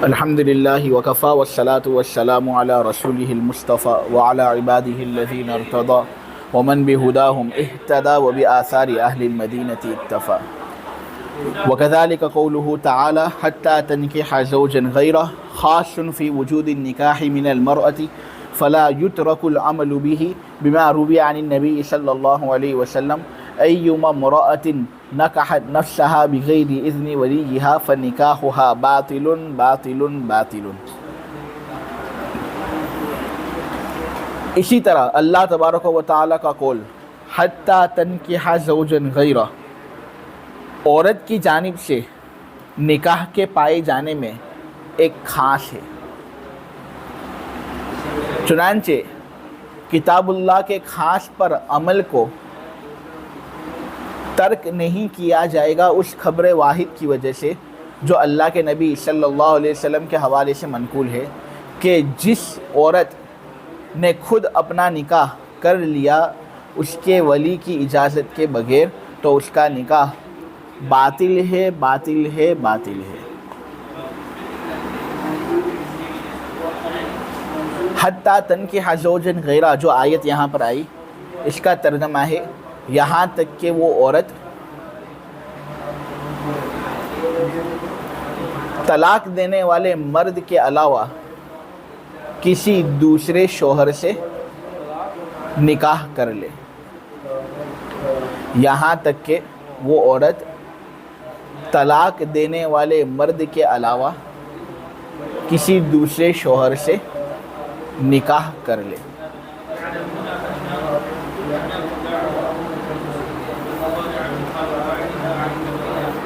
الحمد لله وكفى والصلاة والسلام على رسوله المصطفى وعلى عباده الذين ارتضى ومن بهداهم اهتدى وبآثار أهل المدينة اكتفى. وكذلك قوله تعالى حتى تنكح زوجا غيره خاص في وجود النكاح من المرأة فلا يترك العمل به بما روي عن النبي صلى الله عليه وسلم أيما امرأة نكحت نفسها بغير إذن وليها فنكاحها باطل باطل باطل. اسی طرح اللہ تبارک و تعالیٰ کا قول حتی تنکح زوجا غیرہ، عورت کی جانب سے نکاح کے پائے جانے میں ایک خاص ہے. چنانچہ کتاب اللہ کے خاص پر عمل کو ترک نہیں کیا جائے گا اس خبر واحد کی وجہ سے جو اللہ کے نبی صلی اللہ علیہ وسلم کے حوالے سے منقول ہے کہ جس عورت نے خود اپنا نکاح کر لیا اس کے ولی کی اجازت کے بغیر تو اس کا نکاح باطل ہے باطل ہے باطل ہے. حتی تنکح زوجا غیرہ جو آیت یہاں پر آئی، اس کا ترجمہ ہے یہاں تک کہ وہ عورت طلاق دینے والے مرد کے علاوہ کسی دوسرے شوہر سے نکاح کر لے. یہاں تک کہ وہ عورت طلاق دینے والے مرد کے علاوہ کسی دوسرے شوہر سے نکاح کر لے.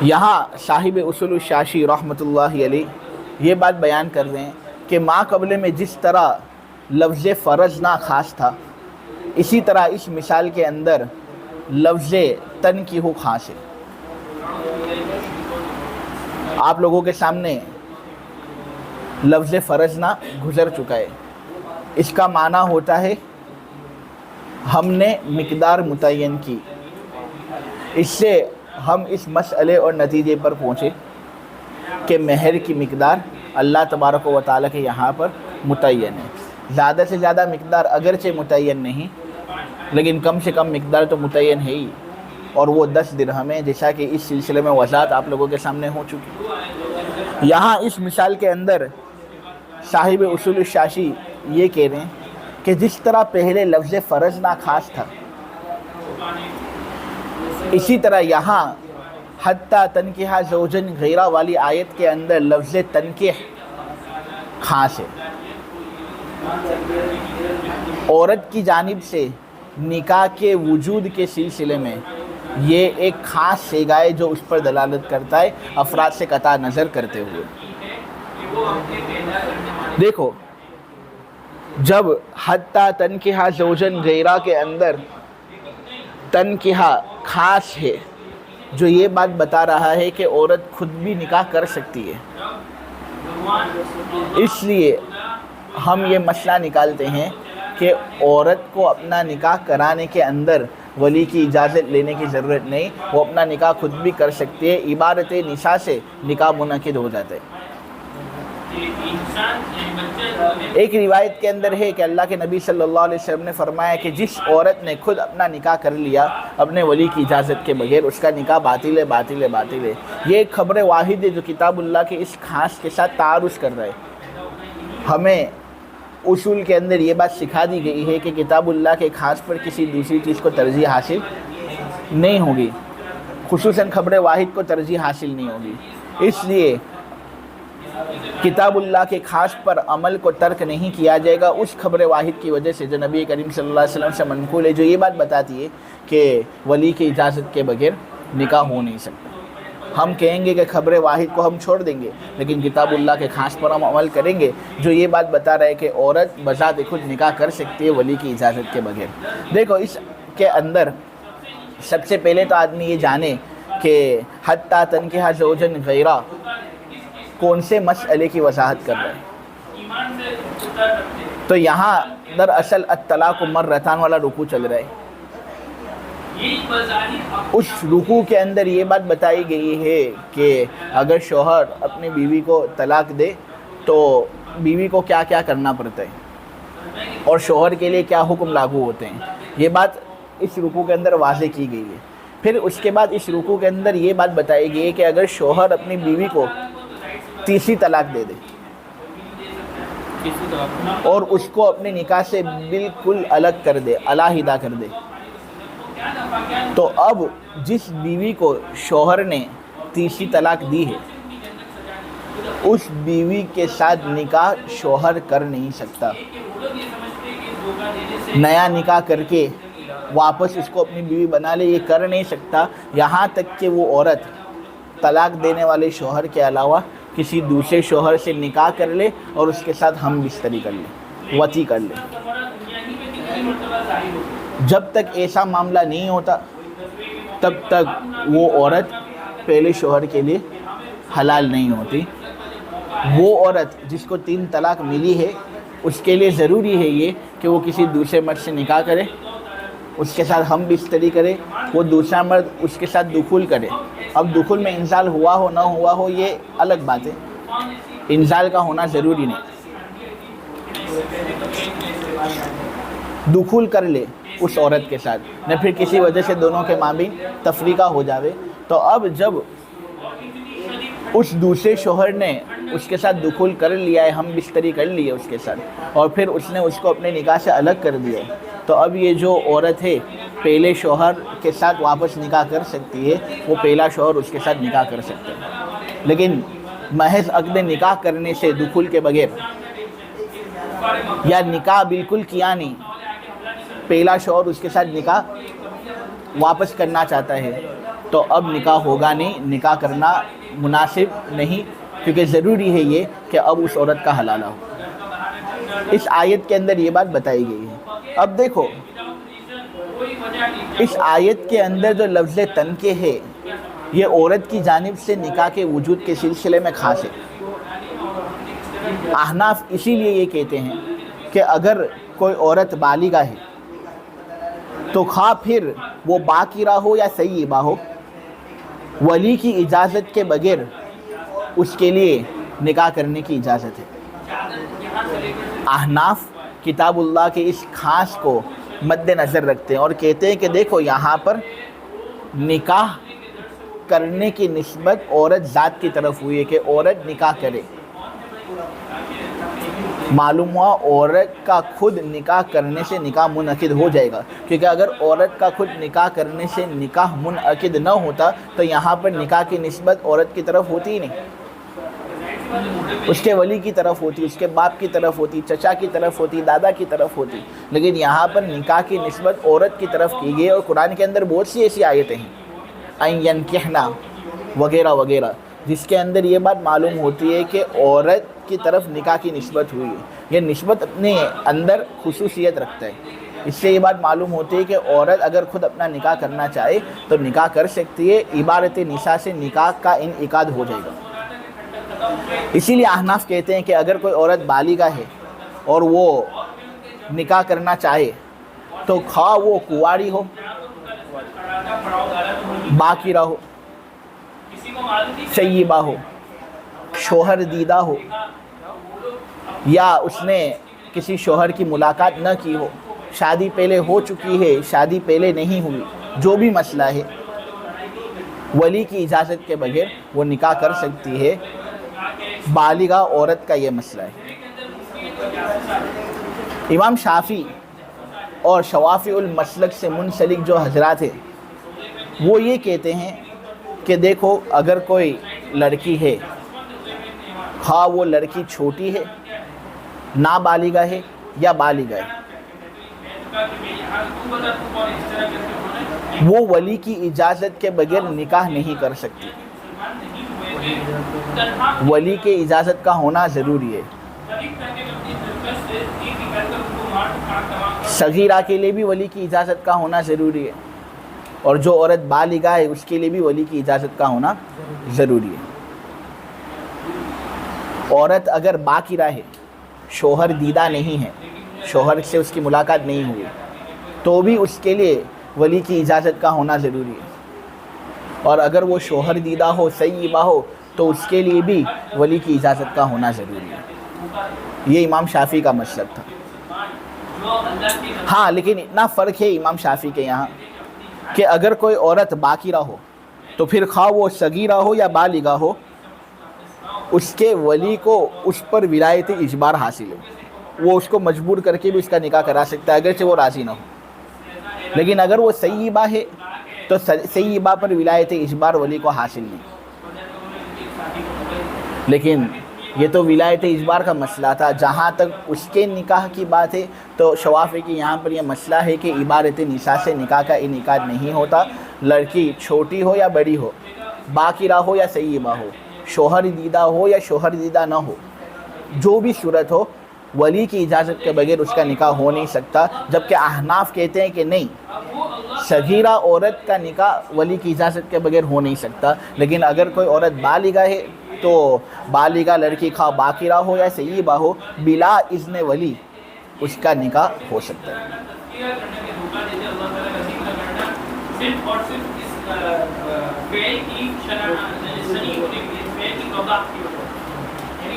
یہاں صاحب اصول الشاشی رحمۃ اللہ علیہ یہ بات بیان کر رہے ہیں کہ ما قبل میں جس طرح لفظ فرض نہ خاص تھا، اسی طرح اس مثال کے اندر لفظ تنکیح خاص ہے. آپ لوگوں کے سامنے لفظ فرض نہ گزر چکا ہے. اس کا معنی ہوتا ہے ہم نے مقدار متعین کی. اس سے ہم اس مسئلے اور نتیجے پر پہنچے کہ مہر کی مقدار اللہ تبارک و تعالیٰ کے یہاں پر متعین ہے. زیادہ سے زیادہ مقدار اگرچہ متعین نہیں لیکن کم سے کم مقدار تو متعین ہے ہی، اور وہ 10 درہم ہے، جیسا کہ اس سلسلے میں وضاحت آپ لوگوں کے سامنے ہو چکی. یہاں اس مثال کے اندر صاحب اصول الشاشی یہ کہہ رہے ہیں کہ جس طرح پہلے لفظ فرض نہ خاص تھا، اسی طرح یہاں حتی تنکح زوجا غیرہ والی آیت کے اندر لفظ تنکح خاص ہے. عورت کی جانب سے نکاح کے وجود کے سلسلے میں یہ ایک خاص صیغہ ہے جو اس پر دلالت کرتا ہے افراد سے قطع نظر کرتے ہوئے. دیکھو، جب حتی تنکح زوجا غیرہ کے اندر تنکح خاص ہے جو یہ بات بتا رہا ہے کہ عورت خود بھی نکاح کر سکتی ہے، اس لیے ہم یہ مسئلہ نکالتے ہیں کہ عورت کو اپنا نکاح کرانے کے اندر ولی کی اجازت لینے کی ضرورت نہیں، وہ اپنا نکاح خود بھی کر سکتی ہے. عبارت نساء سے نکاح منعقد ہو جاتا ہے. ایک روایت کے اندر ہے کہ اللہ کے نبی صلی اللہ علیہ وسلم نے فرمایا کہ جس عورت نے خود اپنا نکاح کر لیا اپنے ولی کی اجازت کے بغیر اس کا نکاح باطل ہے باطل ہے باطل ہے. یہ ایک خبر واحد ہے جو کتاب اللہ کے اس خاص کے ساتھ تعارض کر رہا ہے. ہمیں اصول کے اندر یہ بات سکھا دی گئی ہے کہ کتاب اللہ کے خاص پر کسی دوسری چیز کو ترجیح حاصل نہیں ہوگی، خصوصاً خبر واحد کو ترجیح حاصل نہیں ہوگی. اس لیے کتاب اللہ کے خاص پر عمل کو ترک نہیں کیا جائے گا اس خبر واحد کی وجہ سے جو نبی کریم صلی اللہ علیہ وسلم سے منقول ہے، جو یہ بات بتاتی ہے کہ ولی کی اجازت کے بغیر نکاح ہو نہیں سکتا. ہم کہیں گے کہ خبر واحد کو ہم چھوڑ دیں گے لیکن کتاب اللہ کے خاص پر ہم عمل کریں گے جو یہ بات بتا رہا ہے کہ عورت بذات خود نکاح کر سکتی ہے ولی کی اجازت کے بغیر. دیکھو، اس کے اندر سب سے پہلے تو آدمی یہ جانے کہ حتی تنکح زوجا غیرہ کون سے مسئلے کی وضاحت کر رہے ہیں. تو یہاں دراصل الطلاق مرتان والا رکوع چل رہا ہے. اس رکوع کے اندر یہ بات بتائی گئی ہے کہ اگر شوہر اپنی بیوی کو طلاق دے तो बीवी को क्या क्या करना पड़ता है और शोहर के लिए क्या हुक्म लागू होते हैं, ये बात इस रुकू के अंदर वाज़े की गई है। फिर उसके बाद इस रुकू के अंदर ये बात बताई गई है कि अगर शोहर अपनी बीवी को तीसरी तलाक दे दे और उसको अपने निकाह से बिल्कुल अलग कर दे, अलहदा कर दे, तो अब जिस बीवी को शोहर ने तीसरी तलाक दी है उस बीवी के साथ निकाह शोहर कर नहीं सकता। नया निकाह करके वापस उसको अपनी बीवी बना ले, ये कर नहीं सकता, यहाँ तक कि वो औरत तलाक देने वाले शोहर के अलावा किसी दूसरे शोहर से निकाह कर ले और उसके साथ हम बिस्तरी कर ले, वती कर ले। जब तक ऐसा मामला नहीं होता तब तक वो औरत पहले शोहर के लिए हलाल नहीं होती। वो औरत जिसको 3 तलाक मिली है उसके लिए ज़रूरी है ये कि वो किसी दूसरे मर्द से निकाह करे, उसके साथ हम बिस्तरी करे, वो दूसरा मर्द उसके साथ दुखुल करे। अब दुखुल में इंजाल हुआ हो ना हुआ हो ये अलग बात है, इंजाल का होना ज़रूरी नहीं। दुखुल कर ले उस औरत के साथ, न फिर किसी वजह से दोनों के माबीन तफरीका हो जावे, तो अब जब उस दूसरे शोहर ने उसके साथ दुखुल कर लिया है, हम बिस्तरी कर ली है उसके साथ, और फिर उसने उसको अपने निकाह से अलग कर दिया है, तो अब ये जो औरत है पहले शोहर के साथ वापस निकाह कर सकती है, वो पहला शोहर उसके साथ निकाह कर सकता है। लेकिन महज अक़्द निकाह करने से दुखुल के बगैर या निकाह बिल्कुल किया नहीं, पहला शोहर उसके साथ निकाह वापस करना चाहता है, तो अब निकाह होगा नहीं, निकाह करना मुनासिब नहीं, क्योंकि ज़रूरी है ये कि अब उस औरत का हलाला हो। इस आयत के अंदर ये बात बताई गई है। अब देखो इस आयत के अंदर जो लफ्ज़ तनके है ये औरत की जानिब से निकाह के वजूद के सिलसिले में खास है। अहनाफ इसीलिए ये कहते हैं कि अगर कोई औरत बालिगा है तो खा फिर वो बाकिरा हो या सय्यिबा हो, वली की इजाज़त के बगैर उसके लिए निकाह करने की इजाज़त है। अहनाफ किताबुल्लाह के इस खास को मद्देनज़र रखते हैं और कहते हैं कि देखो यहाँ पर निकाह करने की निस्बत औरत ज़ात की तरफ हुई है कि औरत निकाह करे। मालूम हुआ औरत का खुद निकाह करने से निकाह मुनअक़िद हो जाएगा, क्योंकि अगर औरत का खुद निकाह करने से निकाह मुनअक़िद न होता तो यहाँ पर निकाह की निस्बत औरत की तरफ होती ही नहीं, उसके वली की तरफ होती, उसके बाप की तरफ होती, चचा की तरफ होती, दादा की तरफ होती। लेकिन यहाँ पर निकाह की निस्बत औरत की तरफ की गई। और कुरान के अंदर बहुत सी ऐसी आयतें हैं, अन यनकिहना वगैरह वगैरह, जिसके अंदर ये बात मालूम होती है कि औरत की तरफ निकाह की निस्बत हुई है। ये निस्बत अपने अंदर खुसूसियत रखता है। इससे ये बात मालूम होती है कि औरत अगर खुद अपना निकाह करना चाहे तो निकाह कर सकती है, इबारत निसा से निकाह का इनइकाद हो जाएगा। इसीलिए अहनाफ कहते हैं कि अगर कोई औरत बालिगा है और वो निकाह करना चाहे तो खा वो कुंवारी हो, बाकिरा हो, सय्यिबा हो, शोहर दीदा हो, या उसने किसी शोहर की मुलाकात न की हो, शादी पहले हो चुकी है, शादी पहले नहीं हुई, जो भी मसला है, वली की इजाज़त के बगैर वो निकाह कर सकती है। बालिगा औरत का ये मसला है। इमाम शाफी और शवाफिउल मसलक से मुंसलिक जो हजरात हैं वो ये कहते हैं कि देखो अगर कोई लड़की है, हाँ वो लड़की छोटी है, नाबालिगा है या बालिगा है, वो वली की इजाज़त के बगैर निकाह नहीं कर सकती। वली के इजाज़त का होना ज़रूरी है। सगीरा के लिए भी वली की इजाज़त का होना ज़रूरी है, और जो औरत बालिगा है उसके लिए भी वली की इजाज़त का होना ज़रूरी है। औरत अगर बाकिरा है, शोहर दीदा नहीं है, शोहर से उसकी मुलाकात नहीं हुई, तो भी उसके लिए वली की इजाज़त का होना ज़रूरी है। और अगर वो शोहर दीदा हो, सय्यिबा हो, तो उसके लिए भी वली की इजाज़त का होना ज़रूरी है। یہ امام شافعی کا مسلک تھا. ہاں لیکن اتنا فرق ہے امام شافعی کے یہاں کہ اگر کوئی عورت باقرہ ہو تو پھر خواہ وہ صغیرہ ہو یا بالغہ ہو، اس کے ولی کو اس پر ولایت اجبار حاصل ہے، وہ اس کو مجبور کر کے بھی اس کا نکاح کرا سکتا ہے اگرچہ وہ راضی نہ ہو. لیکن اگر وہ سیبہ ہے تو سیبہ پر ولایت اجبار ولی کو حاصل نہیں. لیکن یہ تو ولایت اجبار کا مسئلہ تھا. جہاں تک اس کے نکاح کی بات ہے تو شوافی کی یہاں پر یہ مسئلہ ہے کہ عبارت نساء سے نکاح کا انعقاد نہیں ہوتا. لڑکی چھوٹی ہو یا بڑی ہو، باقرہ ہو یا سیبہ ہو، شوہر دیدہ ہو یا شوہر دیدہ نہ ہو، جو بھی صورت ہو، ولی کی اجازت کے بغیر اس کا نکاح ہو نہیں سکتا. جبکہ احناف کہتے ہیں کہ نہیں، صغیرہ عورت کا نکاح ولی کی اجازت کے بغیر ہو نہیں سکتا. لیکن اگر کوئی عورت بالغہ ہے تو بالغہ لڑکی خواہ باقرہ ہو یا سیبہ ہو، بلا اذن ولی اس کا نکاح ہو سکتا ہے.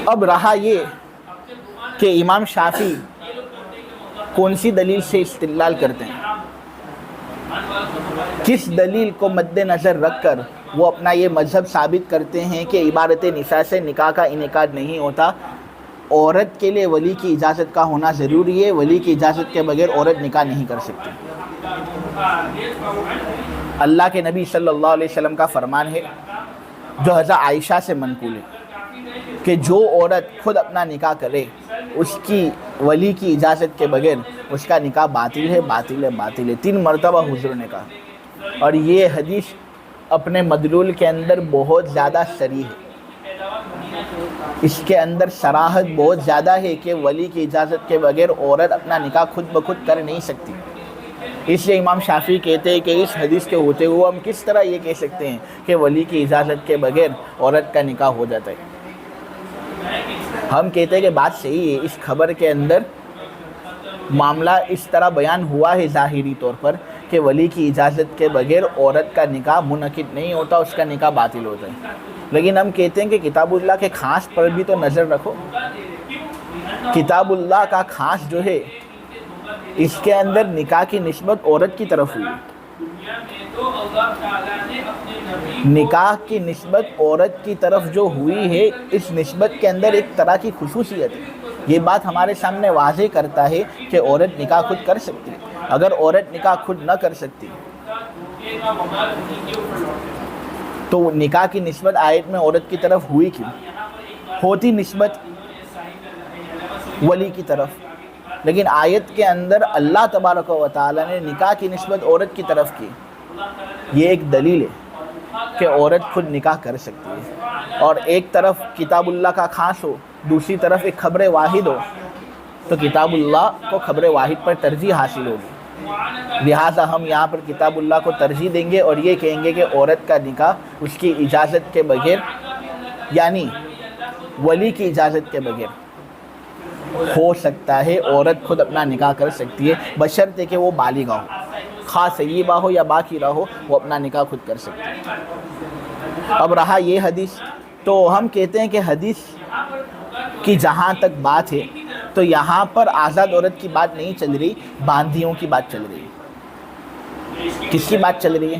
اب رہا یہ کہ امام شافعی کون سی دلیل سے استدلال کرتے ہیں، کس دلیل کو مد نظر رکھ کر وہ اپنا یہ مذہب ثابت کرتے ہیں کہ عبارت نساء سے نکاح کا انعقاد نہیں ہوتا. عورت کے لیے ولی کی اجازت کا ہونا ضروری ہے، ولی کی اجازت کے بغیر عورت نکاح نہیں کر سکتی. اللہ کے نبی صلی اللہ علیہ وسلم کا فرمان ہے جو حضرت عائشہ سے منقول ہے کہ جو عورت خود اپنا نکاح کرے اس کی ولی کی اجازت کے بغیر اس کا نکاح باطل ہے، باطل ہے، باطل ہے. 3 مرتبہ حضور نے کہا. اور یہ حدیث اپنے مدلول کے اندر بہت زیادہ صریح ہے، اس کے اندر صراحت بہت زیادہ ہے کہ ولی کی اجازت کے بغیر عورت اپنا نکاح خود بخود کر نہیں سکتی. اس لیے امام شافعی کہتے ہیں کہ اس حدیث کے ہوتے ہوئے ہم کس طرح یہ کہہ سکتے ہیں کہ ولی کی اجازت کے بغیر عورت کا نکاح ہو جاتا ہے. ہم کہتے ہیں کہ بات صحیح ہے، اس خبر کے اندر معاملہ اس طرح بیان ہوا ہے ظاہری طور پر کہ ولی کی اجازت کے بغیر عورت کا نکاح منعقد نہیں ہوتا، اس کا نکاح باطل ہوتا ہے. لیکن ہم کہتے ہیں کہ کتاب اللہ کے خاص پر بھی تو نظر رکھو. کتاب اللہ کا خاص جو ہے اس کے اندر نکاح کی نسبت عورت کی طرف ہوئی. نکاح کی نسبت عورت کی طرف جو ہوئی ہے، اس نسبت کے اندر ایک طرح کی خصوصیت ہے. یہ بات ہمارے سامنے واضح کرتا ہے کہ عورت نکاح خود کر سکتی ہے. اگر عورت نکاح خود نہ کر سکتی تو نکاح کی نسبت آیت میں عورت کی طرف ہوئی کیوں؟ ہوتی نسبت ولی کی طرف، لیکن آیت کے اندر اللہ تبارک و تعالی نے نکاح کی نسبت عورت کی طرف کی. یہ ایک دلیل ہے کہ عورت خود نکاح کر سکتی ہے. اور ایک طرف کتاب اللہ کا خاص ہو، دوسری طرف ایک خبر واحد ہو، تو کتاب اللہ کو خبر واحد پر ترجیح حاصل ہوگی. لہٰذا ہم یہاں پر کتاب اللہ کو ترجیح دیں گے اور یہ کہیں گے کہ عورت کا نکاح اس کی اجازت کے بغیر، یعنی ولی کی اجازت کے بغیر ہو سکتا ہے. عورت خود اپنا نکاح کر سکتی ہے بشرطے کہ وہ بالغہ ہو، خواہ سیبہ ہو یا باقرہ ہو، وہ اپنا نکاح خود کر سکتی ہے. اب رہا یہ حدیث، تو ہم کہتے ہیں کہ حدیث کی جہاں تک بات ہے تو یہاں پر آزاد عورت کی بات نہیں چل رہی، باندیوں کی بات چل رہی ہے. کس کی بات چل رہی ہے؟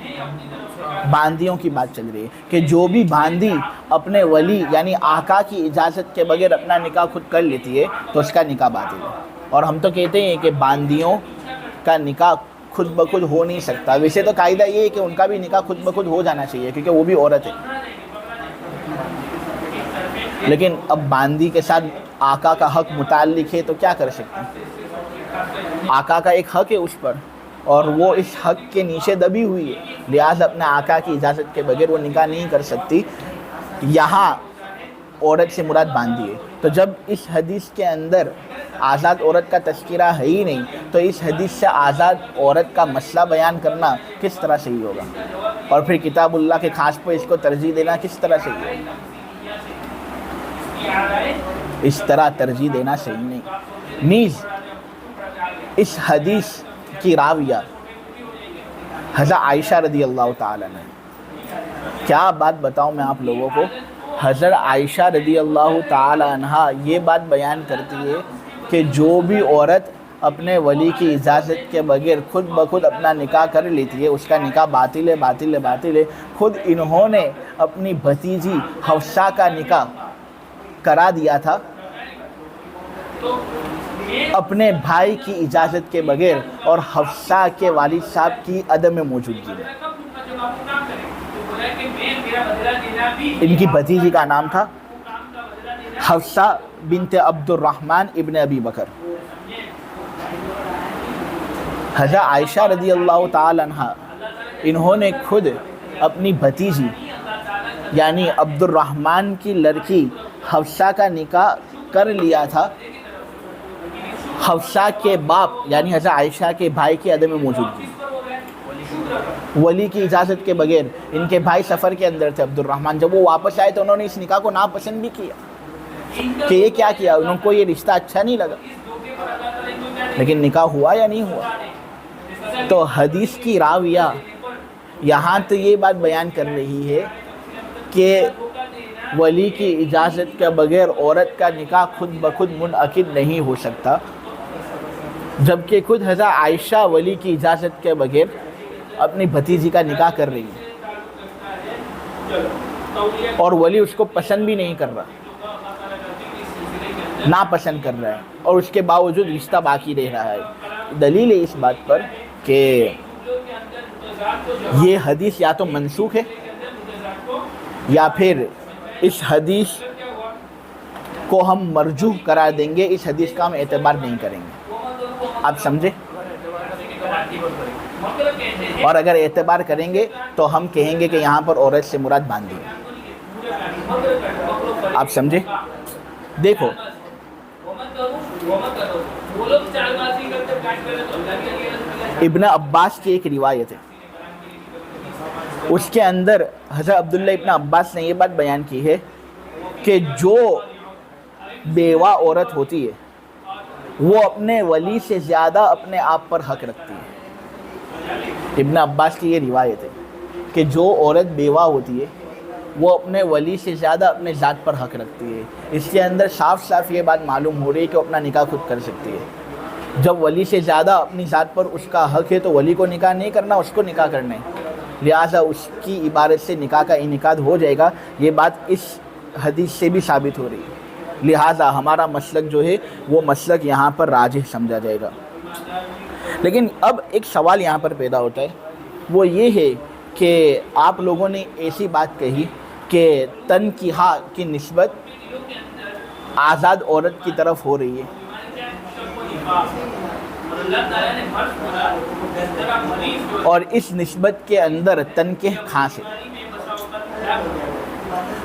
باندیوں کی بات چل رہی ہے کہ جو بھی باندی اپنے ولی یعنی آقا کی اجازت کے بغیر اپنا نکاح خود کر لیتی ہے تو اس کا نکاح باطل ہے. اور ہم تو کہتے ہیں کہ باندیوں کا نکاح خود بخود ہو نہیں سکتا. ویسے تو قاعدہ یہ ہے کہ ان کا بھی نکاح خود بخود ہو جانا چاہیے کیونکہ وہ بھی عورت ہے. لیکن اب باندی کے ساتھ آقا کا حق متعلق ہے تو کیا کر سکتے ہیں؟ آقا کا ایک حق ہے اس پر اور وہ اس حق کے نیچے دبی ہوئی ہے، لہٰذا اپنے آقا کی اجازت کے بغیر وہ نکاح نہیں کر سکتی. یہاں عورت سے مراد باندی ہے. تو جب اس حدیث کے اندر آزاد عورت کا تذکرہ ہے ہی نہیں تو اس حدیث سے آزاد عورت کا مسئلہ بیان کرنا کس طرح صحیح ہوگا؟ اور پھر کتاب اللہ کے خاص پر اس کو ترجیح دینا کس طرح صحیح ہوگا؟ اس طرح ترجیح دینا صحیح نہیں. نیز اس حدیث کی راویہ حضرت عائشہ رضی اللہ تعالیٰ نے، کیا بات بتاؤں میں آپ لوگوں کو حضرت عائشہ رضی اللہ تعالی عنہا یہ بات بیان کرتی ہے کہ جو بھی عورت اپنے ولی کی اجازت کے بغیر خود بخود اپنا نکاح کر لیتی ہے اس کا نکاح باطل ہے، باطل ہے، باطل ہے۔ خود انہوں نے اپنی بھتیجی حفصہ کا نکاح کرا دیا تھا اپنے بھائی کی اجازت کے بغیر اور حفصہ کے والد صاحب کی عدم موجودگی میں۔ ان کی بھتیجی کا نام تھا حفصہ بنت عبد الرحمن ابن ابی بکر۔ حضرت عائشہ رضی اللہ تعالی عنہ انہوں نے خود اپنی بھتیجی یعنی عبد الرحمن کی لڑکی حفصہ کا نکاح کر لیا تھا حفصہ کے باپ یعنی حضرت عائشہ کے بھائی کی عدم موجودگی، ولی کی اجازت کے بغیر۔ ان کے بھائی سفر کے اندر تھے عبد الرحمن، جب وہ واپس آئے تو انہوں نے اس نکاح کو ناپسند بھی کیا کہ یہ کیا کیا، انہوں کو یہ رشتہ اچھا نہیں لگا، لیکن نکاح ہوا یا نہیں ہوا۔ تو حدیث کی راویہ یہاں تو یہ بات بیان کر رہی ہے کہ ولی کی اجازت کے بغیر عورت کا نکاح خود بخود منعقد نہیں ہو سکتا، جبکہ خود حضرت عائشہ ولی کی اجازت کے بغیر اپنی بھتیجی کا نکاح کر رہی ہے اور ولی اس کو پسند بھی نہیں کر رہا، ناپسند کر رہا ہے، اور اس کے باوجود رشتہ باقی رہ رہا ہے۔ دلیل ہے اس بات پر کہ یہ حدیث یا تو منسوخ ہے یا پھر اس حدیث کو ہم مرجوح قرار دیں گے، اس حدیث کا ہم اعتبار نہیں کریں گے۔ آپ سمجھے؟ اور اگر اعتبار کریں گے تو ہم کہیں گے کہ یہاں پر عورت سے مراد باندھی ہے۔ آپ سمجھے؟ دیکھو ابن عباس کی ایک روایت ہے، اس کے اندر حضرت عبداللہ ابن عباس نے یہ بات بیان کی ہے کہ جو بیوہ عورت ہوتی ہے وہ اپنے ولی سے زیادہ اپنے آپ پر حق رکھتی ہے۔ ابن عباس کی یہ روایت ہے کہ جو عورت بیوہ ہوتی ہے وہ اپنے ولی سے زیادہ اپنے ذات پر حق رکھتی ہے۔ اس کے اندر صاف صاف یہ بات معلوم ہو رہی ہے کہ وہ اپنا نکاح خود کر سکتی ہے۔ جب ولی سے زیادہ اپنی ذات پر اس کا حق ہے تو ولی کو نکاح نہیں کرنا، اس کو نکاح کرنا ہے، لہٰذا اس کی عبارت سے نکاح کا انعقاد ہو جائے گا۔ یہ بات اس حدیث سے بھی ثابت ہو رہی ہے، لہٰذا ہمارا مسلک جو ہے وہ مسلک یہاں پر راجح سمجھا جائے گا۔ لیکن اب ایک سوال یہاں پر پیدا ہوتا ہے، وہ یہ ہے کہ آپ لوگوں نے ایسی بات کہی کہ تنکیحہ کی نسبت آزاد عورت کی طرف ہو رہی ہے، اور اس نسبت کے اندر تنکیح خاص ہے،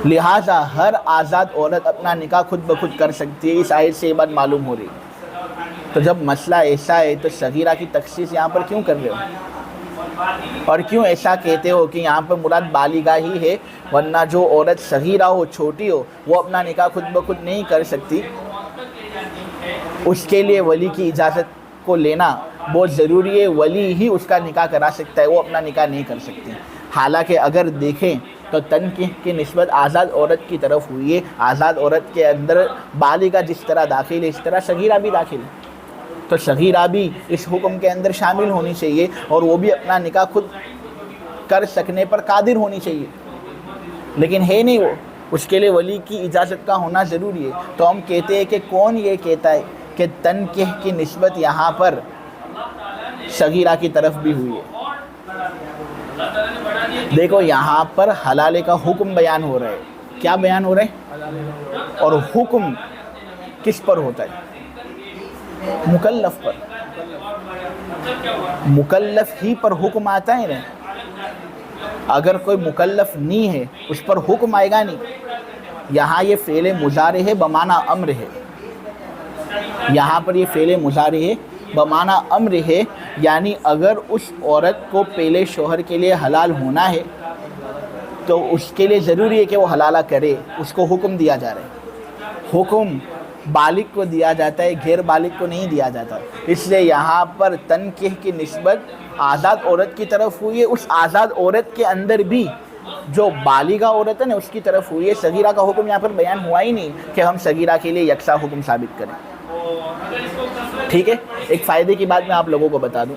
لہٰذا ہر آزاد عورت اپنا نکاح خود بخود کر سکتی ہے۔ اس آیت سے یہ بات معلوم ہو رہی ہے۔ تو جب مسئلہ ایسا ہے تو صغیرہ کی تخصیص یہاں پر کیوں کر رہے ہو، اور کیوں ایسا کہتے ہو کہ یہاں پر مراد بالغہ ہی ہے، ورنہ جو عورت صغیرہ ہو، چھوٹی ہو، وہ اپنا نکاح خود بخود نہیں کر سکتی، اس کے لیے ولی کی اجازت کو لینا بہت ضروری ہے، ولی ہی اس کا نکاح کرا سکتا ہے، وہ اپنا نکاح نہیں کر سکتی۔ حالانکہ اگر دیکھیں تو تنکیح کی نسبت آزاد عورت کی طرف ہوئی ہے، آزاد عورت کے اندر بالغہ جس طرح داخل ہے اس طرح صغیرہ بھی داخل ہے، تو صغیرہ بھی اس حکم کے اندر شامل ہونی چاہیے، اور وہ بھی اپنا نکاح خود کر سکنے پر قادر ہونی چاہیے، لیکن ہے نہیں، وہ اس کے لیے ولی کی اجازت کا ہونا ضروری ہے۔ تو ہم کہتے ہیں کہ کون یہ کہتا ہے کہ تنکیح کی نسبت یہاں پر صغیرہ کی طرف بھی ہوئی ہے؟ دیکھو یہاں پر حلالے کا حکم بیان ہو رہا ہے، کیا بیان ہو رہا ہے، اور حکم کس پر ہوتا ہے؟ مکلف پر، مکلف ہی پر حکم آتا ہے نا، اگر کوئی مکلف نہیں ہے اس پر حکم آئے گا نہیں۔ یہاں یہ فعل مضارع ہے بمعنی امر ہے، یہاں پر یہ فعل مضارع ہے بمعنی امر ہے، یعنی اگر اس عورت کو پہلے شوہر کے لیے حلال ہونا ہے تو اس کے لیے ضروری ہے کہ وہ حلالہ کرے، اس کو حکم دیا جا رہا ہے۔ حکم بالغ کو دیا جاتا ہے، غیر بالغ کو نہیں دیا جاتا، اس لیے یہاں پر تنکیح کی نسبت آزاد عورت کی طرف ہوئی ہے۔ اس آزاد عورت کے اندر بھی जो बालिगा औरत है ना उसकी तरफ हुई है। सगीरा का हुक्म यहाँ पर बयान हुआ ही नहीं कि हम सगीरा के लिए यकसा हुक्म साबित करें। ठीक है, एक फ़ायदे की बात मैं आप लोगों को बता दूं,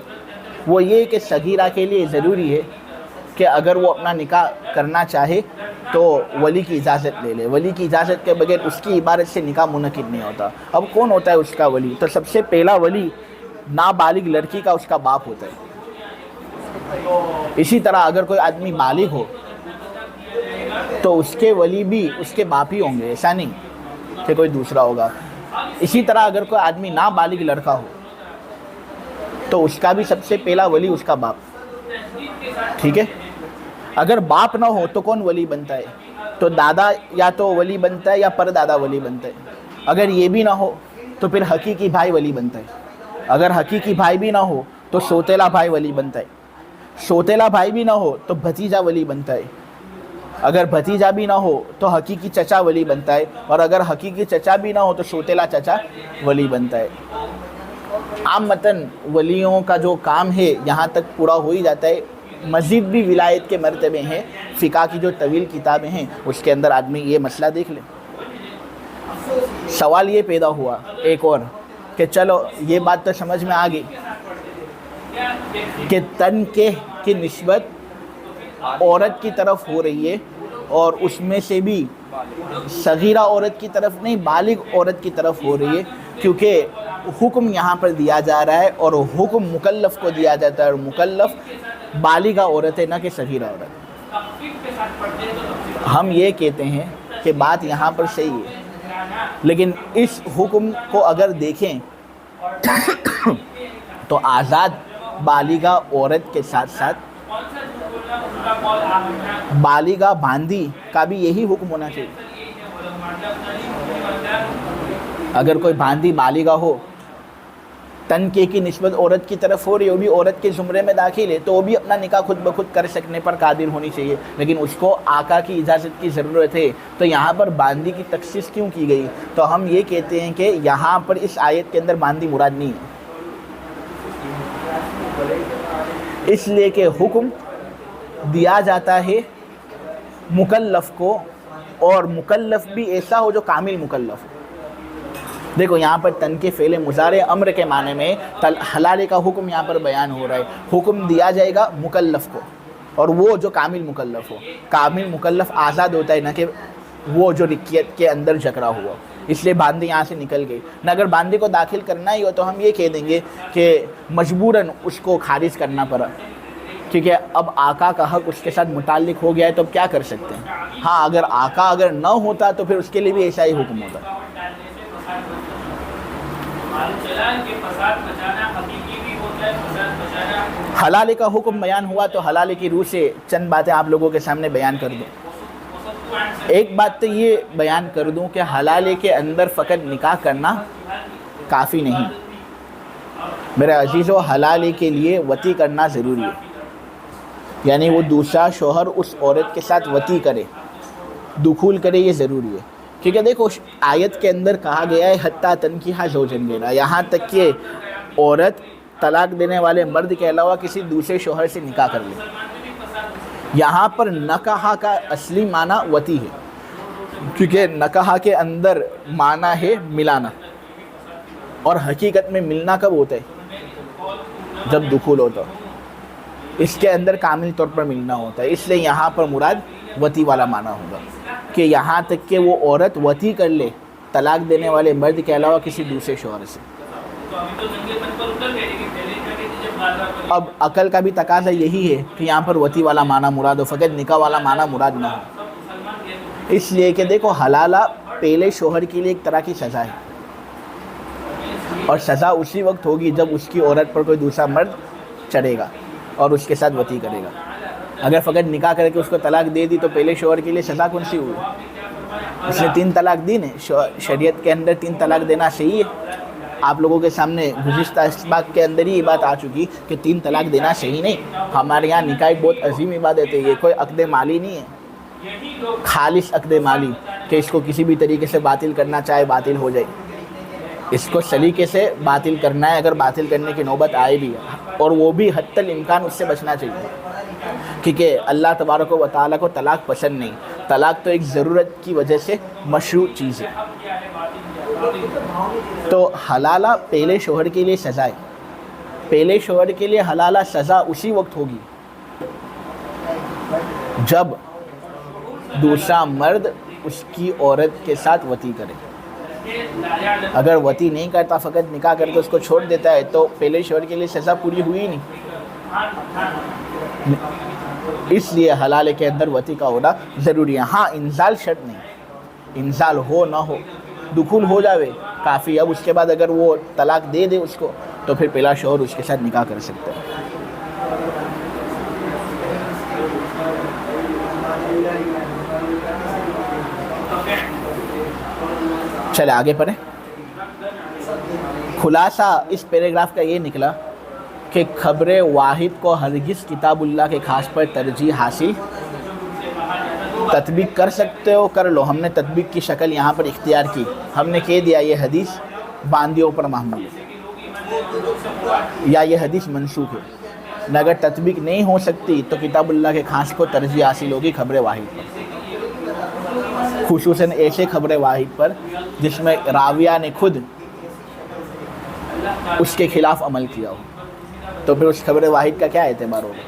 वो ये कि सगीरा के लिए ज़रूरी है कि अगर वो अपना निकाह करना चाहे तो वली की इजाज़त ले ले। वली की इजाज़त के बगैर उसकी इबारत से निकाह मुनक़िद नहीं होता। अब कौन होता है उसका वली? तो सबसे पहला वली नाबालिग लड़की का उसका बाप होता है। इसी तरह अगर कोई आदमी बालिग हो तो उसके वली भी उसके बाप ही होंगे, ऐसा नहीं कि कोई दूसरा होगा। इसी तरह अगर कोई आदमी नाबालिग लड़का हो तो उसका भी सबसे पहला वली उसका बाप। ठीक है, अगर बाप ना हो तो कौन वली बनता है? तो दादा या तो वली बनता है या परदादा वली बनता है। अगर ये भी ना हो तो फिर हकीकी भाई वली बनता है। अगर हकीकी भाई भी ना हो तो सौतेला भाई वली बनता है। सौतेला भाई भी ना हो तो भतीजा वली बनता है। अगर भतीजा भी ना हो तो हकीकी चचा वली बनता है। और अगर हकीकी चचा भी ना हो तो सौतेला चचा वली बनता है। आमतन वलियों का जो काम है यहाँ तक पूरा हो ही जाता है। मज़ीद भी विलायत के मरतबे हैं, फ़िक़ा की जो तवील किताबें हैं उसके अंदर आदमी ये मसला देख ले। सवाल ये पैदा हुआ एक और कि चलो ये बात तो समझ में आ गई कि तन के की निस्बत औरत की तरफ हो रही है और उसमें से भी सगीरा औरत की तरफ नहीं बालिग औरत की तरफ हो रही है, क्योंकि हुक्म यहाँ पर दिया जा रहा है और हुक्म मुकल्लफ़ को दिया जाता है और मुकल्लफ़ बालिगा औरत है ना कि सगीरा औरत। हम ये कहते हैं कि बात यहाँ पर सही है, लेकिन इस हुक्म को अगर देखें तो आज़ाद बालिगा औरत के साथ साथ बालिगा बांदी का भी यही हुक्म होना चाहिए। अगर कोई बांदी बालिगा हो, तनके की निस्बत औरत की तरफ हो रही है, वो भी औरत के ज़ुमरे में दाखिल है, तो वो भी अपना निकाह खुद ब खुद कर सकने पर कादिर होनी चाहिए, लेकिन उसको आका की इजाज़त की ज़रूरत है। तो यहाँ पर बांदी की तखसीस क्यों की गई? तो हम ये कहते हैं कि यहाँ पर इस आयत के अंदर बांदी मुराद नहीं है, इसलिए कि हुक्म दिया जाता है मुकल्लफ़ को, और मुकल्लफ़ भी ऐसा हो जो कामिल मुकल्लफ़ हो। देखो यहाँ पर तन के फ़ेल मुज़ारे अम्र के माने में हलाले का हुक्म यहाँ पर बयान हो रहा है। हुक्म दिया जाएगा मुकल्लफ़ को, और वो जो कामिल मुकल्लफ़ हो। कामिल मुकल्लफ़ आज़ाद होता है, ना कि वो जो रिक्यत के अंदर जकड़ा हुआ। इसलिए बांदी यहाँ से निकल गई ना। अगर बांदी को दाखिल करना ही हो तो हम ये कह देंगे कि मजबूरन उसको खारिज करना पड़ा, क्योंकि अब आका का हक़ उसके साथ मुताल्लिक़ हो गया है, तो अब क्या कर सकते हैं। हाँ, अगर आका अगर न होता तो फिर उसके लिए भी ऐसा ही हुक्म होता। हलाले का हुक्म बयान हुआ तो हलाले की रूह से चंद बातें आप लोगों के सामने बयान कर दूं। एक बात तो ये बयान कर दूं कि हलाले के अंदर फ़कत निकाह करना काफ़ी नहीं। मेरे अजीज़ों, हलाले के लिए वती करना ज़रूरी है, यानी वो दूसरा शोहर उस औरत के साथ वती करे, दुखूल करे, ये ज़रूरी है। क्योंकि देखो आयत के अंदर कहा गया है हत्ता तनकीहा ज़ौजन गिरा, यहाँ तक कि औरत तलाक देने वाले मर्द के अलावा किसी दूसरे शोहर से निकाह कर ले। यहाँ पर नकाहा का असली माना वती है, क्योंकि नकाहा के अंदर माना है मिलाना, और हकीकत में मिलना कब होता है? जब दुखूल होता है। इसके अंदर कामिल तौर पर मिलना होता है, इसलिए यहाँ पर मुराद वती वाला माना होगा कि यहाँ तक कि वो औरत वती कर ले तलाक देने वाले मर्द के अलावा किसी दूसरे शौहर से। अब अकल का भी तकाज़ा यही है कि यहाँ पर वती वाला माना मुराद हो, फ़कत निकाह वाला माना मुराद ना हो। इसलिए कि देखो हलाला पहले शौहर के लिए एक तरह की सज़ा है, और सज़ा उसी वक्त होगी जब उसकी औरत पर कोई दूसरा मर्द चढ़ेगा और उसके साथ वती करेगा। अगर फ़कत निकाह करके उसको तलाक दे दी तो पहले शौहर के लिए सज़ा कौन सी हुई? उसने 3 तलाक दी ने। शरीयत के अंदर 3 तलाक देना सही है। आप लोगों के सामने गुज़िश्ता इस्बाक के अंदर ही ये बात आ चुकी कि 3 तलाक देना सही नहीं। हमारे यहाँ निकाह एक बहुत अजीम इबादत है, ये कोई अक़द माली नहीं है, खालिश अक़द माली कि इसको किसी भी तरीके से बातिल करना चाहे बातिल हो जाए। इसको सलीके से बातिल करना है, अगर बातिल करने की नौबत आए भी, और वो भी हत्तल इम्कान उससे बचना चाहिए। کیونکہ اللہ تبارک و تعالیٰ کو طلاق پسند نہیں. طلاق تو ایک ضرورت کی وجہ سے مشروع چیز ہے. تو حلالہ پہلے شوہر کے لیے سزا ہے. پہلے شوہر کے لیے حلالہ سزا اسی وقت ہوگی جب دوسرا مرد اس کی عورت کے ساتھ وطی کرے. اگر وطی نہیں کرتا، فقط نکاح کر کے اس کو چھوڑ دیتا ہے، تو پہلے شوہر کے لیے سزا پوری ہوئی نہیں. اس لیے حلالے کے اندر وطی کا ہونا ضروری ہے. ہاں انزال شرط نہیں، انزال ہو نہ ہو، دخول ہو جاوے کافی. اب اس کے بعد اگر وہ طلاق دے دے اس کو، تو پھر پہلا شوہر اس کے ساتھ نکاح کر سکتا ہے. چلے آگے پڑھیں. خلاصہ اس پیراگراف کا یہ نکلا کہ خبر واحد کو ہرگز کتاب اللہ کے خاص پر ترجیح حاصل. تطبیق کر سکتے ہو کر لو، ہم نے تطبیق کی شکل یہاں پر اختیار کی. ہم نے کہہ دیا یہ حدیث باندیوں پر محمول ہے یا یہ حدیث منسوخ ہے. اگر تطبیق نہیں ہو سکتی تو کتاب اللہ کے خاص کو ترجیح حاصل ہوگی خبر واحد پر، خصوصاً ایسے خبر واحد پر جس میں راویہ نے خود اس کے خلاف عمل کیا ہو. تو پھر اس خبر واحد کا کیا اعتبار ہوگا؟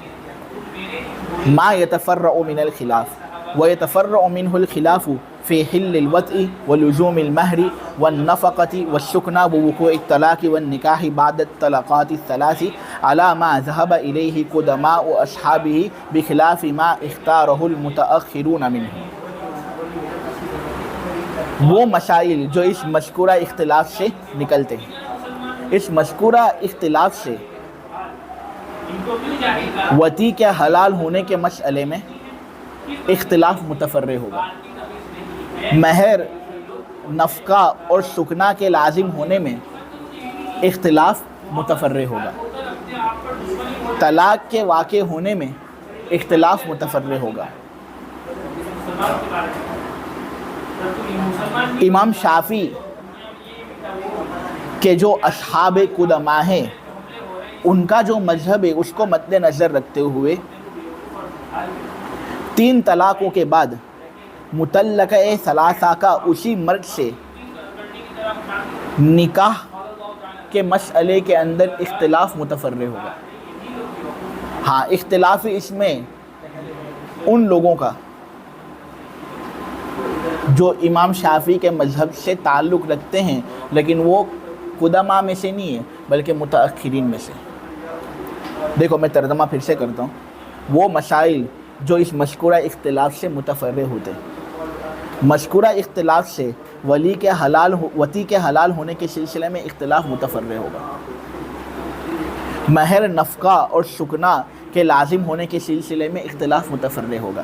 ما يتفرع من الخلاف ويتفرع منه الخلاف في حل الوطء ولزوم المهر والنفقة والسكنى ووقوع الطلاق والنكاح بعد الطلقات الثلاث على ما ذهب إليه قدماء أصحابه بخلاف ما اختاره المتأخرون منه. وہ مسائل جو اس مذکورہ اختلاف سے نکلتے ہیں، اس مذکورہ اختلاف سے وطی کے حلال ہونے کے مسئلے میں اختلاف متفرع ہوگا. مہر، نفقہ اور سکنا کے لازم ہونے میں اختلاف متفرع ہوگا. طلاق کے واقع ہونے میں اختلاف متفرع ہوگا. امام شافعی کے جو اصحاب قدما ہیں، ان کا جو مذہب ہے اس کو مد نظر رکھتے ہوئے 3 طلاقوں کے بعد مطلقہ ثلاثہ کا اسی مرد سے نکاح کے مسئلے کے اندر اختلاف متفرع ہوگا. ہاں اختلاف اس میں ان لوگوں کا جو امام شافعی کے مذہب سے تعلق رکھتے ہیں لیکن وہ قدما میں سے نہیں ہے بلکہ متأخرین میں سے. دیکھو میں ترجمہ پھر سے کرتا ہوں. وہ مسائل جو اس مذکورہ اختلاف سے متفرع ہوتے ہیں. مذکورہ اختلاف سے وطی کے حلال ہونے کے سلسلے میں اختلاف متفرع ہوگا. مہر، نفقہ اور سکنا کے لازم ہونے کے سلسلے میں اختلاف متفرع ہوگا.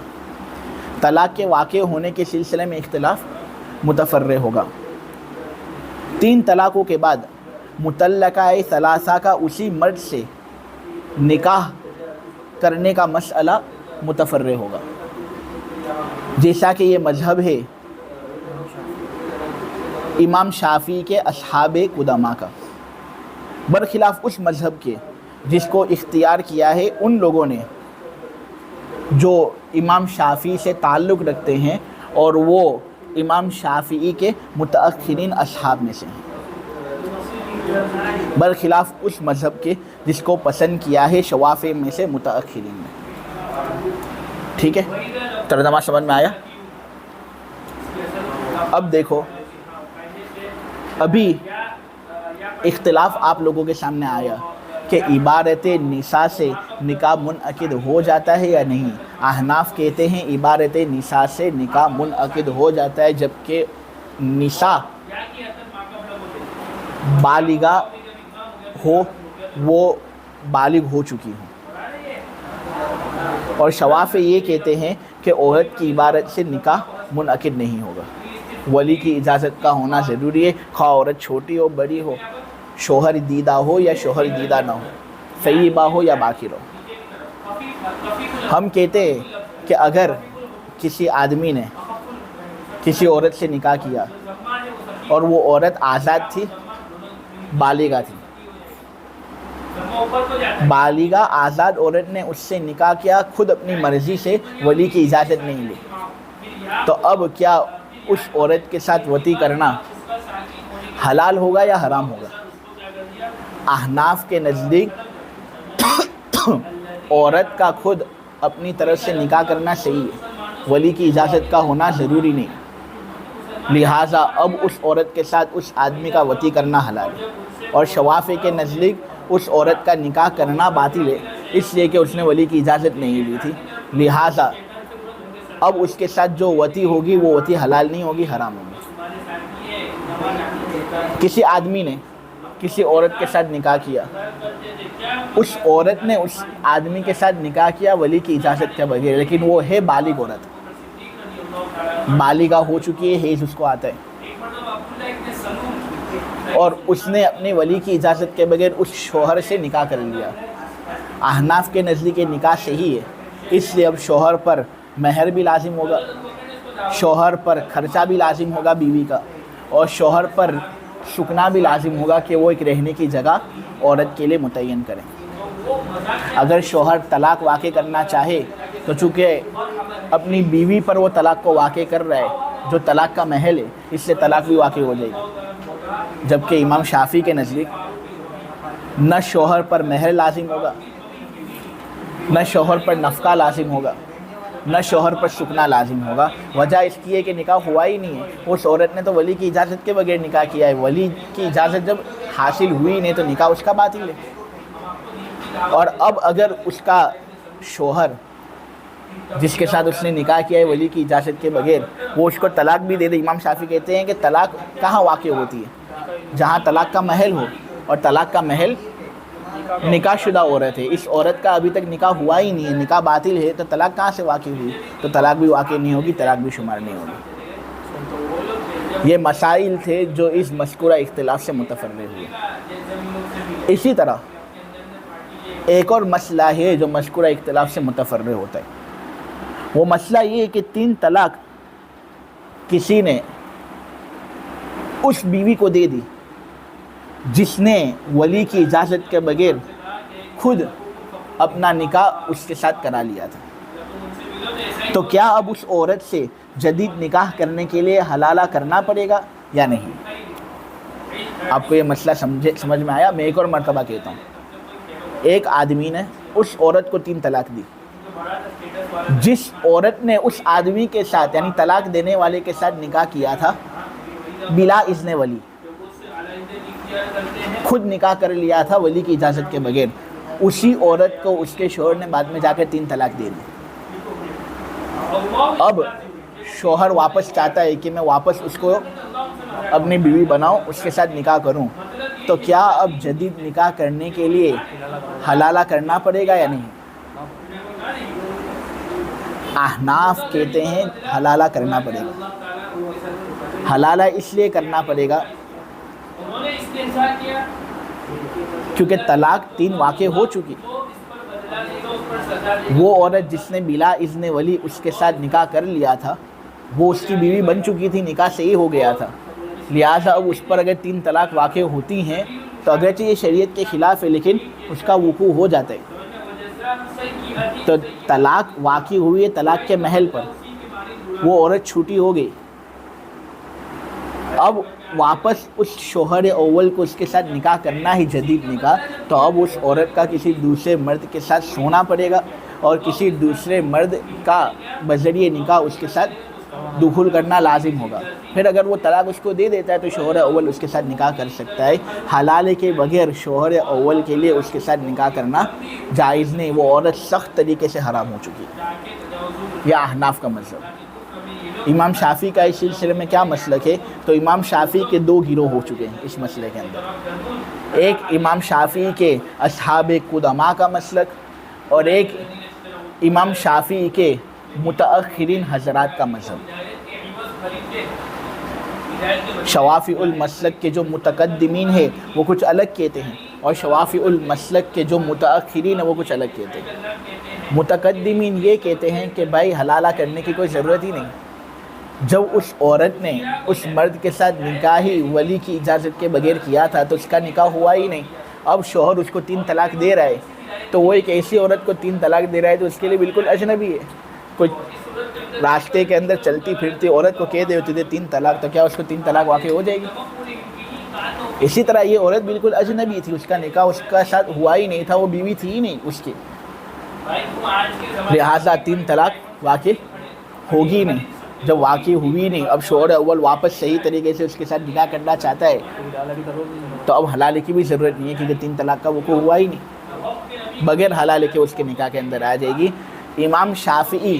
طلاق کے واقع ہونے کے سلسلے میں اختلاف متفرع ہوگا. 3 طلاقوں کے بعد مطلقہ ثلاثہ کا اسی مرد سے نکاح کرنے کا مسئلہ متفرع ہوگا. جیسا کہ یہ مذہب ہے امام شافعی کے اصحاب قدما کا، برخلاف اس مذہب کے جس کو اختیار کیا ہے ان لوگوں نے جو امام شافعی سے تعلق رکھتے ہیں اور وہ امام شافعی کے متأخرین اصحاب میں سے ہیں، برخلاف اس مذہب کے جس کو پسند کیا ہے شوافع میں سے متأخرین میں. ٹھیک ہے، ترجمہ سمجھ میں آیا؟ اب دیکھو ابھی اختلاف آپ لوگوں کے سامنے آیا کہ عبارت نساء سے نکاح منعقد ہو جاتا ہے یا نہیں. احناف کہتے ہیں عبارت نساء سے نکاح منعقد ہو جاتا ہے جبکہ نساء بالغہ ہو، وہ بالغ ہو چکی ہوں. اور شوافع یہ کہتے ہیں کہ عورت کی عبارت سے نکاح منعقد نہیں ہوگا. ولی کی اجازت کا ہونا ضروری ہے، خواہ عورت چھوٹی ہو بڑی ہو، شوہر دیدہ ہو یا شوہر دیدہ نہ ہو، ثیبہ ہو یا باکر ہو. ہم کہتے ہیں کہ اگر کسی آدمی نے کسی عورت سے نکاح کیا اور وہ عورت آزاد تھی، بالغہ تھی، बालिगा आज़ाद औरत ने उससे निकाह किया, खुद अपनी मर्ज़ी से, वली की इजाज़त नहीं ली, तो अब क्या उस औरत के साथ वती करना हलाल होगा या हराम होगा? अहनाफ के नज़दीक औरत का खुद अपनी तरफ से निकाह करना सही है, वली की इजाज़त का होना ज़रूरी नहीं, लिहाजा अब उस औरत के साथ उस आदमी का वती करना हलाल है। और शवाफ़ी के नज़दीक उस औरत का निकाह करना बातिल है, इसलिए कि उसने वली की इजाज़त नहीं ली थी, लिहाजा अब उसके साथ जो वती होगी वो वती हलाल नहीं होगी, हराम होगी। किसी आदमी ने किसी औरत के साथ निकाह किया, उस औरत ने उस आदमी के साथ निकाह किया वली की इजाज़त के बगैर, लेकिन वो है बालिग औरत, बालिगा हो चुकी है, हेज उसको आता है, और उसने अपने वली की इजाज़त के बगैर उस शोहर से निकाह कर लिया। अहनाफ के नज़दीक निकाह सही है, इसलिए अब शोहर पर महर भी लाजिम होगा, शोहर पर खर्चा भी लाजिम होगा बीवी का, और शोहर पर सुकना भी लाजिम होगा कि वो एक रहने की जगह औरत के लिए मुतय्यन करें। अगर शोहर तलाक वाक़े करना चाहे तो चूँकि अपनी बीवी पर वो तलाक को वाक़े कर रहा है, जो तलाक का महल है, इससे तलाक भी वाक़े हो जाएगी। जबकि इमाम शाफ़ी के नज़दीक न शोहर पर महर लाजिम होगा, न शोहर पर नफ़का लाजिम होगा, न शोहर पर सुकना लाजिम होगा। वजह इसकी है कि निकाह हुआ ही नहीं है, उस औरत ने तो वली की इजाज़त के बगैर निकाह किया है, वली की इजाज़त जब हासिल हुई नहीं तो निकाह उसका बातिल है। और अब अगर उसका शोहर जिसके साथ उसने निकाह किया है वली की इजाज़त के बगैर, वो उसको तलाक भी दे दे, इमाम शाफ़ी कहते हैं कि तलाक कहाँ वाक़ होती है? जहाँ तलाक का महल हो, और तलाक का महल निकाह शुदा औरत है। इस औरत का अभी तक निकाह हुआ ही नहीं है, निकाह बातिल है, तो तलाक कहाँ से वाक़ हुई? तो तलाक भी वाक़ नहीं होगी, तलाक भी शुमार नहीं होगी। ये मसाइल थे जो इस मज़कूरा इख्तिलाफ से मुतफ़र्रिक़ हुए। इसी तरह एक और मसला है जो मज़कूरा इख्तिलाफ से मुतफ़र्रिक़ होता है, वो मसला ये है कि 3 तलाक किसी ने उस बीवी को दे दी जिसने वली की इजाज़त के बगैर खुद अपना निकाह उसके साथ करा लिया था, तो क्या अब उस औरत से जदीद निकाह करने के लिए हलाला करना पड़ेगा या नहीं? आपको ये मसला समझ में आया? मैं एक और मरतबा कहता हूँ, एक आदमी ने उस औरत को 3 तलाक दी, जिस औरत ने उस आदमी के साथ यानी तलाक देने वाले के साथ निकाह किया था बिला इज़्न वली, खुद निकाह कर लिया था वली की इजाज़त के बगैर, उसी औरत को उसके शोहर ने बाद में जाकर 3 तलाक दे दी। अब शोहर वापस चाहता है कि मैं वापस उसको अपनी बीवी बनाऊं, उसके साथ निकाह करूं, तो क्या अब जदीद निकाह करने के लिए हलाला करना पड़ेगा या नहीं? अहनाफ कहते हैं हलाला करना पड़ेगा। हलाला इसलिए करना पड़ेगा क्योंकि तलाक 3 वाक़े हो चुकी। वो औरत जिसने बिला इज़्न वली उसके साथ निकाह कर लिया था, वो उसकी बीवी बन चुकी थी, निकाह सही हो गया था, लिहाजा अब उस पर अगर 3 तलाक वाक़े होती हैं तो अगरचे ये शरीयत के ख़िलाफ़ है लेकिन उसका वक़ू हो जाता है। तो तलाक वाक़ई हुई है तलाक के महल पर, वो औरत छूटी हो गई, अब वापस उस शोहर अव्वल को उसके साथ निकाह करना ही जदीद निकाह, तो अब उस औरत का किसी दूसरे मर्द के साथ सोना पड़ेगा और किसी दूसरे मर्द का बज़रिए निकाह उसके साथ दुखुल करना लाजिम होगा। फिर अगर वो तलाक उसको दे देता है तो शोहर अव्वल उसके साथ निकाह कर सकता है। हलाले के बगैर शोहर अव्वल के लिए उसके साथ निकाह करना जायज़ नहीं, वो औरत सख्त तरीके से हराम हो चुकी है। यह अहनाफ का मज़हब। इमाम शाफ़ी का इस सिलसिले में क्या मसलक है? तो इमाम शाफ़ी के 2 गिरोह हो चुके हैं इस मसले के अंदर। एक इमाम शाफ़ी के असहाब कुदमा का मसलक और एक इमाम शाफ़ी के मुतअख़िरीन हज़रात का मज़हब। शवाफ़िउल मसलक के जो मुतक़द्दिमीन है वो कुछ अलग कहते हैं और शवाफ़िउल मसलक के जो मुतअख़िरीन है वो कुछ अलग कहते हैं। मुतक़द्दिमीन ये कहते हैं कि भाई हलाला करने की कोई ज़रूरत ही नहीं, जब उस औरत ने उस मर्द के साथ निकाह ही वली की इजाज़त के बगैर किया था तो उसका निकाह हुआ ही नहीं, اب شوہر اس کو 3 طلاق دے رہا ہے تو وہ ایک ایسی عورت کو 3 طلاق دے رہا ہے تو اس کے لیے بالکل اجنبی ہے. کوئی راستے کے اندر چلتی پھرتی عورت کو کہہ دے تجھے 3 طلاق تو کیا اس کو 3 طلاق واقع ہو جائے گی؟ اسی طرح یہ عورت بالکل اجنبی تھی، اس کا نکاح اس کا ساتھ ہوا ہی نہیں تھا، وہ بیوی تھی ہی نہیں اس کی، لہٰذا 3 طلاق واقع ہوگی نہیں. جب واقع ہوئی نہیں، اب شوہر اول واپس صحیح طریقے سے اس کے ساتھ نکاح کرنا چاہتا ہے تو اب حلالے کی بھی ضرورت نہیں ہے کیونکہ 3 طلاق کا وقوع ہوا ہی نہیں، بغیر حلالے کے اس کے نکاح کے اندر آ جائے گی. امام شافعی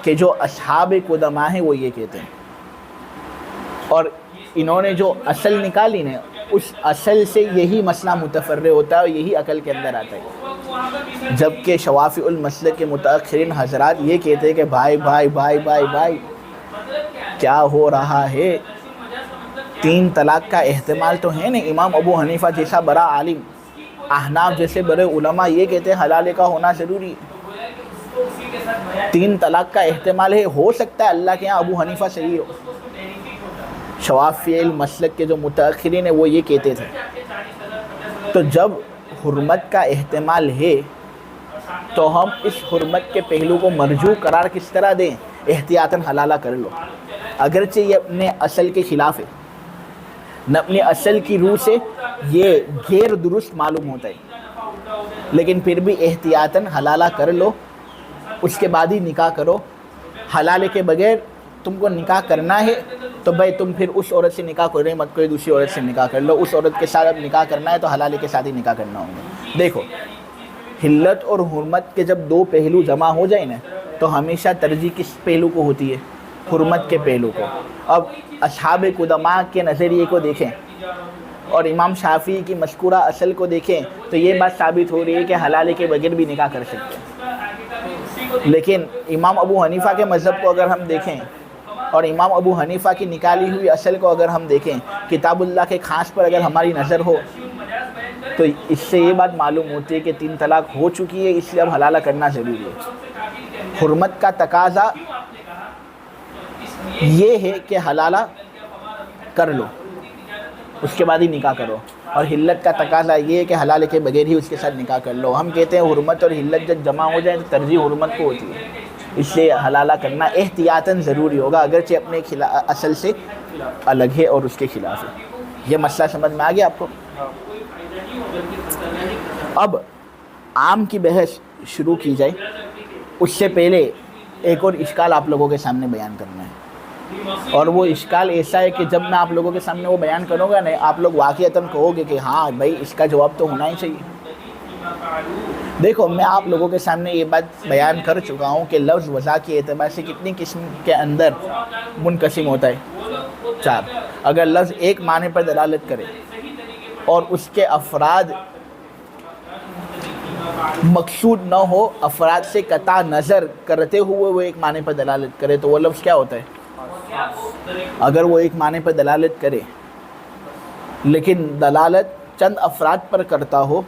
کے جو اصحاب قدماء ہیں وہ یہ کہتے ہیں، اور انہوں نے جو اصل نکالی نا اس اصل سے یہی مسئلہ متفرع ہوتا ہے اور یہی عقل کے اندر آتا ہے. جبکہ شوافی المسلک کے متأخرین حضرات یہ کہتے ہیں کہ بھائی بھائی بھائی بھائی بھائی کیا ہو رہا ہے، 3 طلاق کا احتمال تو ہے نہیں. امام ابو حنیفہ جیسا بڑا عالم، احناف جیسے بڑے علماء یہ کہتے ہیں حلالے کا ہونا ضروری ہے. 3 طلاق کا احتمال ہے، ہو سکتا ہے اللہ کے ہاں ابو حنیفہ صحیح ہو. شوافی المسلک کے جو متأخرین ہیں وہ یہ کہتے تھے. تو جب حرمت کا احتمال ہے تو ہم اس حرمت کے پہلو کو مرجوع قرار کس طرح دیں؟ احتیاطاً حلالہ کر لو، اگرچہ یہ اپنے اصل کے خلاف ہے، نہ اپنے اصل کی روح سے یہ غیر درست معلوم ہوتا ہے، لیکن پھر بھی احتیاطاً حلالہ کر لو، اس کے بعد ہی نکاح کرو. حلالے کے بغیر تم کو نکاح کرنا ہے تو بھائی تم پھر اس عورت سے نکاح کریں مت، کوئی دوسری عورت سے نکاح کر لو. اس عورت کے ساتھ اب نکاح کرنا ہے تو حلالے کے ساتھ ہی نکاح کرنا ہوگا. دیکھو حلت اور حرمت کے جب 2 پہلو جمع ہو جائیں نا تو ہمیشہ ترجیح کس پہلو کو ہوتی ہے؟ حرمت کے پہلو کو. اب اصحاب قدماء کے نظریے کو دیکھیں اور امام شافعی کی مذکورہ اصل کو دیکھیں تو یہ بات ثابت ہو رہی ہے کہ حلالے کے بغیر بھی نکاح کر سکتے ہیں. لیکن امام ابو حنیفہ کے مذہب کو اگر ہم دیکھیں اور امام ابو حنیفہ کی نکالی ہوئی اصل کو اگر ہم دیکھیں، کتاب اللہ کے خاص پر اگر ہماری نظر ہو تو اس سے یہ بات معلوم ہوتی ہے کہ 3 طلاق ہو چکی ہے، اس لیے اب حلالہ کرنا ضروری ہے. حرمت کا تقاضا یہ ہے کہ حلالہ کر لو، اس کے بعد ہی نکاح کرو، اور حلت کا تقاضا یہ ہے کہ حلالے کے بغیر ہی اس کے ساتھ نکاح کر لو. ہم کہتے ہیں حرمت اور حلت جب جمع ہو جائیں تو ترجیح حرمت کو ہوتی ہے، اس لیے حلالہ کرنا احتیاطاً ضروری ہوگا اگرچہ اپنے اصل سے الگ ہے اور اس کے خلاف ہے. یہ مسئلہ سمجھ میں آ گیا آپ کو؟ اب عام کی بحث شروع کی جائے اس سے پہلے ایک اور اشکال آپ لوگوں کے سامنے بیان کرنا ہے، اور وہ اشکال ایسا ہے کہ جب میں آپ لوگوں کے سامنے وہ بیان کروں گا نا آپ لوگ واقعتاً کہو گے کہ ہاں بھائی اس کا جواب تو ہونا ہی چاہیے. دیکھو میں آپ لوگوں کے سامنے یہ بات بیان کر چکا ہوں کہ لفظ وضع کے اعتبار سے کتنی قسم کے اندر منقسم ہوتا ہے؟ 4. اگر لفظ ایک معنی پر دلالت کرے اور اس کے افراد مقصود نہ ہو، افراد سے قطع نظر کرتے ہوئے وہ ایک معنی پر دلالت کرے تو وہ لفظ کیا ہوتا ہے؟ اگر وہ ایک معنی پر دلالت کرے لیکن دلالت چند افراد پر کرتا ہو،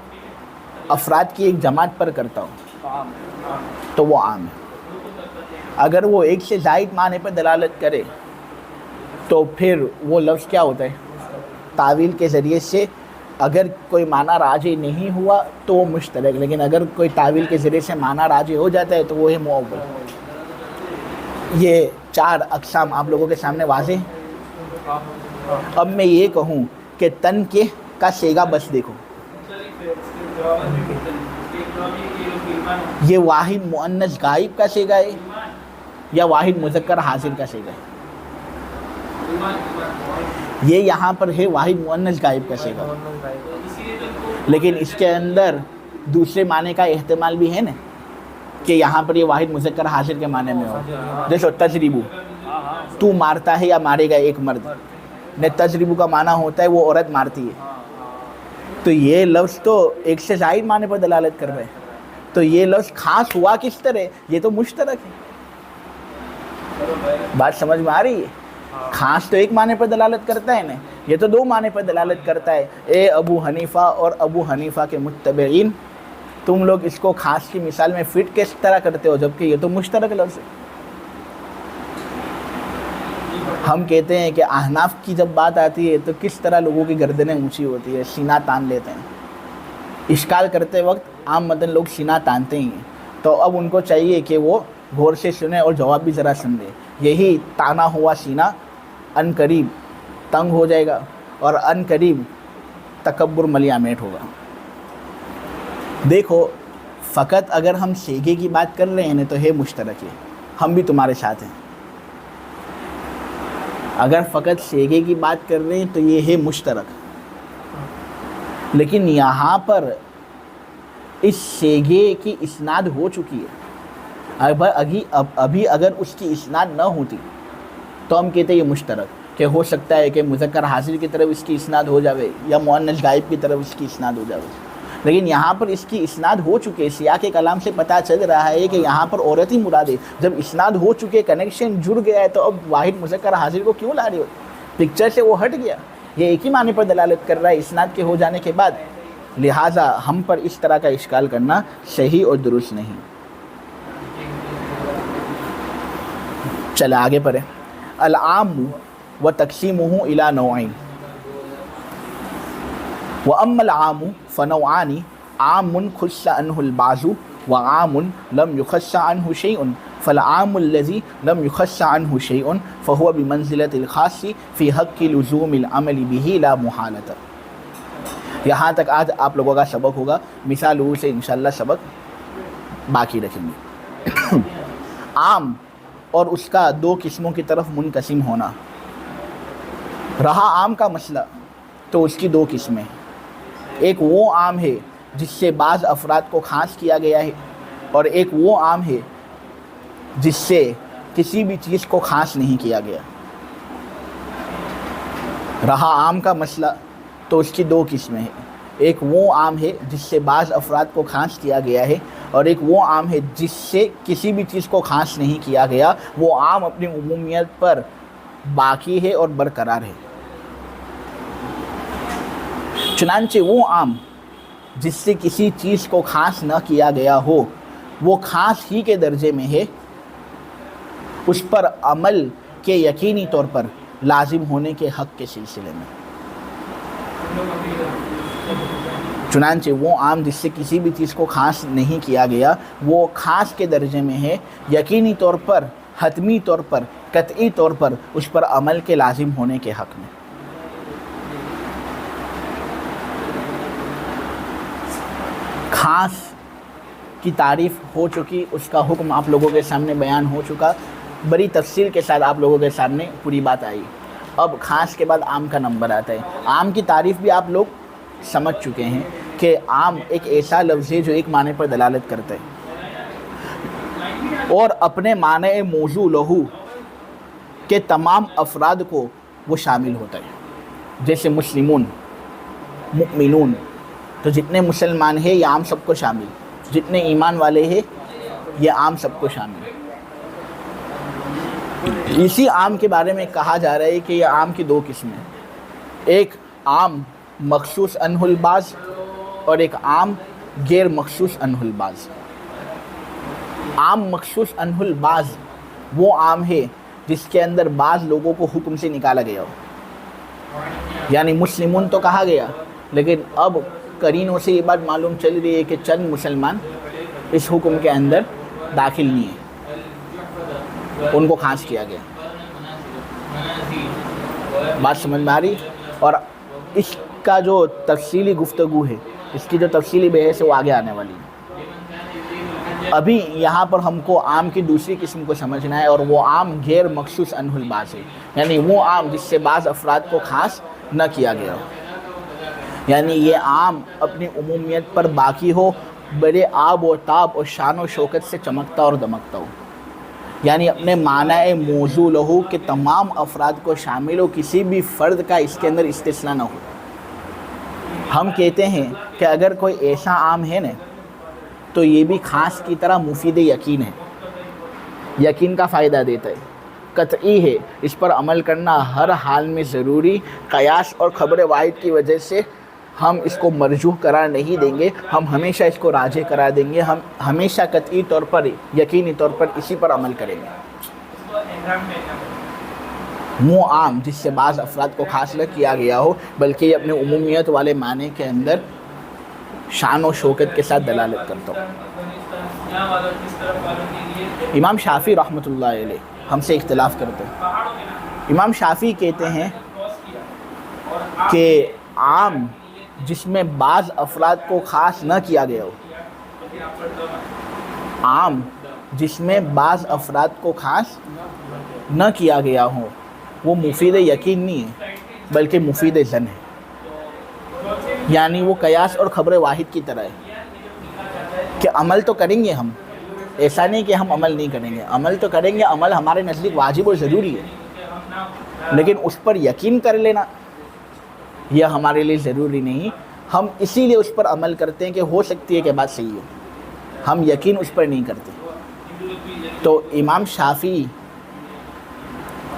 افراد کی ایک جماعت پر کرتا ہو تو وہ عام ہے. اگر وہ ایک سے زائد معنی پر دلالت کرے تو پھر وہ لفظ کیا ہوتا ہے؟ تعویل کے ذریعے سے اگر کوئی معنی راجح نہیں ہوا تو وہ مشترک، لیکن اگر کوئی تعویل کے ذریعے سے معنی راجح ہو جاتا ہے تو وہ ہے معول. یہ 4 اقسام آپ لوگوں کے سامنے واضح ہیں. اب میں یہ کہوں کہ تن کے کا صیغہ بس دیکھو، یہ واحد مؤنث غائب کا صیغہ ہے یا واحد مذکر حاضر کا صیغہ ہے؟ یہ یہاں پر ہے واحد مؤنث غائب کا صیغہ، لیکن اس کے اندر دوسرے معنی کا احتمال بھی ہے نا کہ یہاں پر یہ واحد مذکر حاضر کے معنی میں ہو. جیسے تجربو، تو مارتا ہے یا مارے گا ایک مرد، نے تجربو کا معنی ہوتا ہے وہ عورت مارتی ہے، تو یہ لفظ تو ایک سے زائد معنی پر دلالت کر رہے ہیں. تو یہ لفظ خاص ہوا کس طرح؟ یہ تو مشترک ہے. بات سمجھ میں آ رہی ہے؟ خاص تو ایک معنی پر دلالت کرتا ہے نا، یہ تو 2 معنی پر دلالت کرتا ہے. اے ابو حنیفہ اور ابو حنیفہ کے متبعین، تم لوگ اس کو خاص کی مثال میں فٹ کس طرح کرتے ہو جبکہ یہ تو مشترک لفظ ہے. ہم کہتے ہیں کہ احناف کی جب بات آتی ہے تو کس طرح لوگوں کی گردنیں اونچی ہوتی ہے، سینہ تان لیتے ہیں. इश्काल करते वक्त आम मदन लोग सीना तानते ही हैं, तो अब उनको चाहिए कि वो गौर से सुने और जवाब भी ज़रा सुन ले। यही ताना हुआ सीना अनकरीब तंग हो जाएगा और अनकरीब तकब्बुर मलियामेट होगा। देखो, फ़कत अगर हम सेगे की बात कर रहे हैं ना तो है मुश्तरक है, हम भी तुम्हारे साथ हैं। अगर फ़कत सेगे की बात कर रहे हैं तो ये है मुश्तरक, लेकिन यहाँ पर इस सेगे की इस्नाद हो चुकी है। अभी अगर उसकी इस्नाद न होती तो हम कहते ये मुश्तरक, कि हो सकता है कि मुज़क्कर हाज़िर की तरफ इसकी इस्नाद हो जावे या मुअन्नस गायब की तरफ इसकी इस्नाद हो जावे। लेकिन यहाँ पर इसकी इस्नाद हो चुके, सियाक़े कलाम से पता चल रहा है कि यहाँ पर औरत ही मुराद है। जब इस्नाद हो चुके, कनेक्शन जुड़ गया है, तो अब वाहिद मुज़क्कर हाज़िर को क्यों ला रही हो? पिक्चर से वो हट गया। ये एक ही माने पर दलालत कर रहा है इस्नाद के हो जाने के बाद। लिहाजा हम पर इस तरह का इश्काल करना सही और दुरुस्त नहीं। चले आगे पढ़े। अल-आम व तक़सीमुहु इला नौअइन व अम्मल आमु फ़नौआनी आमुन खुस्सा अन्हुल बाज़ु व आमुन लम युखस्सा अन्हु शैउन फ़ल-आमुल लज़ी लम युखस्सा अन्हु शैउन फ़हुव बिमंज़िलतिल ख़ास्सी फ़ी हक़्क़ि लुज़ूमिल अमलि बिही ला मुहालता। यहाँ तक आज आप लोगों का सबक होगा। मिसालों से इंशाअल्लाह सबक बाकी रखेंगे। आम और उसका दो किस्मों की तरफ मुनक़सिम होना। रहा आम का मसला तो उसकी दो किस्में। एक वो आम है जिससे बाज़ अफराद को ख़ास किया गया है, और एक वो आम है जिससे किसी भी चीज़ को ख़ास नहीं किया गया। रहा आम का मसला तो उसकी दो किस्में हैं। एक वो आम है जिससे बाज़ अफराद को ख़ास किया गया है, और एक वो आम है जिससे किसी भी चीज़ को ख़ास नहीं किया गया। वो आम अपनी उमूमियत पर बाकी है और बरकरार है। चुनांचे वो आम जिससे किसी चीज़ को ख़ास न किया गया हो, वो ख़ास ही के दर्जे में है, उस पर अमल के यकीनी तौर पर लाजिम होने के हक़ के सिलसिले में। चुनांचे वो आम जिससे किसी भी चीज़ को ख़ास नहीं किया गया, वो ख़ास के दर्जे में है, यकीनी तौर पर, हतमी तौर पर, कतई तौर पर उस पर अमल के लाजिम होने के हक़ में। ख़ास की तारीफ़ हो चुकी, उसका हुक्म आप लोगों के सामने बयान हो चुका, बड़ी तफसील के साथ आप लोगों के सामने पूरी बात आई। अब ख़ास के बाद आम का नंबर आता है। आम की तारीफ़ भी आप लोग समझ चुके हैं कि आम एक ऐसा लफ्ज़ है जो एक माने पर दलालत करता है और अपने माने मौजू लहू के तमाम अफराद को वो शामिल होता है। जैसे मुस्लिमून, मुमिनून, तो जितने मुसलमान हैं ये आम सबको शामिल, जितने ईमान वाले हैं ये आम सबको शामिल। इसी आम के बारे में कहा जा रहा है कि ये आम की दो किस्में, एक आम मखसूस अनहुल बाज़ और एक आम गैर मखसूस अनहुल बाज़। आम मखसूस अनहुल बाज़ वो आम है जिसके अंदर बाज़ लोगों को हुक्म से निकाला गया हो, यानी मुस्लिमून तो कहा गया, लेकिन अब करीनों से ये बात मालूम चल रही है कि चंद मुसलमान इस हुक्म के अंदर दाखिल नहीं है, उनको खास किया गया। बात समझ में आ रही? और इसका जो तफसीली गुफ्तगू है, इसकी जो तफसीली बहस है वो आगे आने वाली है। अभी यहाँ पर हमको आम की दूसरी किस्म को समझना है, और वो आम गैर मखसूस अनहुल बाज़ है, यानी वो आम जिससे बाज़ अफराद को ख़ास न किया गया हो, यानी ये आम अपनी उमूमियत पर बाकी हो, बड़े आब और ताब और शान और शौकत से चमकता और दमकता हो, यानी अपने मानाए मौजू लहू के तमाम अफराद को शामिल हो, किसी भी फ़र्द का इसके अंदर इस्तिस्ना न हो। हम कहते हैं कि अगर कोई ऐसा आम है न, तो ये भी ख़ास की तरह मुफीद यकीन है, यकीन का फ़ायदा देता है, कतई है, इस पर अमल करना हर हाल में ज़रूरी। क़यास और ख़बर वाहिद की वजह से हम इसको मरजूह करार नहीं देंगे, हम हमेशा इसको राजे करार देंगे, हम हमेशा कतई तौर पर, यकीनी तौर पर इसी पर अमल करेंगे। वो आम जिससे बाज़ अफराद को ख़ास न किया गया हो, बल्कि अपने उमूमियत वाले माने के अंदर शान और शौकत के साथ दलालत करता हूँ। इमाम शाफी रहमतुल्लाह अलैह हमसे इख्तिलाफ करते हैं। इमाम शाफी कहते हैं कि आम जिसमें बाज़ अफराद को ख़ास न किया गया हो, आम जिसमें बाज़ अफराद को ख़ास न किया गया हो, वो मुफीद यकीन नहीं है बल्कि मुफीद ज़न है। यानी वो कयास और ख़बर वाहिद की तरह है कि अमल तो करेंगे हम, ऐसा नहीं कि हम अमल नहीं करेंगे, अमल तो करेंगे, अमल हमारे नज़दीक वाजिब और ज़रूरी है, लेकिन उस पर यकीन कर लेना यह हमारे लिए ज़रूरी नहीं। हम इसीलिए उस पर अमल करते हैं कि हो सकती है कि बात सही हो, हम यकीन उस पर नहीं करते। तो इमाम शाफी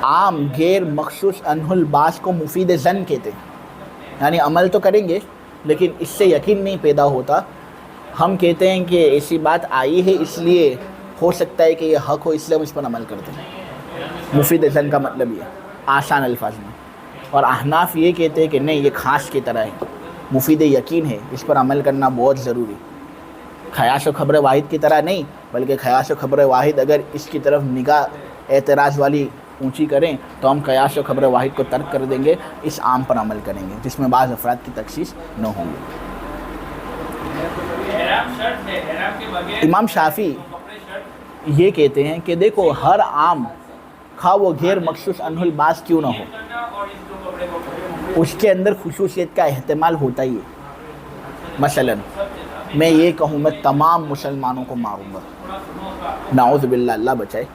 आम गैर मखसूस अनहुल बास को मुफीद ज़न कहते हैं, यानी अमल तो करेंगे लेकिन इससे यकीन नहीं पैदा होता। हम कहते हैं कि ऐसी बात आई है इसलिए हो सकता है कि यह हक़ हो, इसलिए हम इस पर अमल करते हैं। मुफीद ज़न का मतलब ये आसान अल्फाज में। और अहनाफ ये कहते हैं कि नहीं, ये खास की तरह है, मुफीद यकीन है, इस पर अमल करना बहुत ज़रूरी। ख़यास व ख़बर वाहिद की तरह नहीं, बल्कि ख़यास व ख़बर वाहिद अगर इसकी तरफ निगाह एतराज़ वाली ऊंची करें तो हम क़यास व ख़बर वाहिद को तर्क कर देंगे, इस आम पर अमल करेंगे जिसमें बाज़ अफराद की तखसीस न होंगे। इमाम शाफी ये कहते हैं कि देखो हर आम खा वो गैर मखसूस अनहुल बास क्यों ना हो, उसके अंदर खुसूसियत का एहतमाल होता ही है। मसलन मैं ये कहूँ मैं तमाम मुसलमानों को मारूँगा, नाउज़ बिल्लाह, अल्लाह बचाए।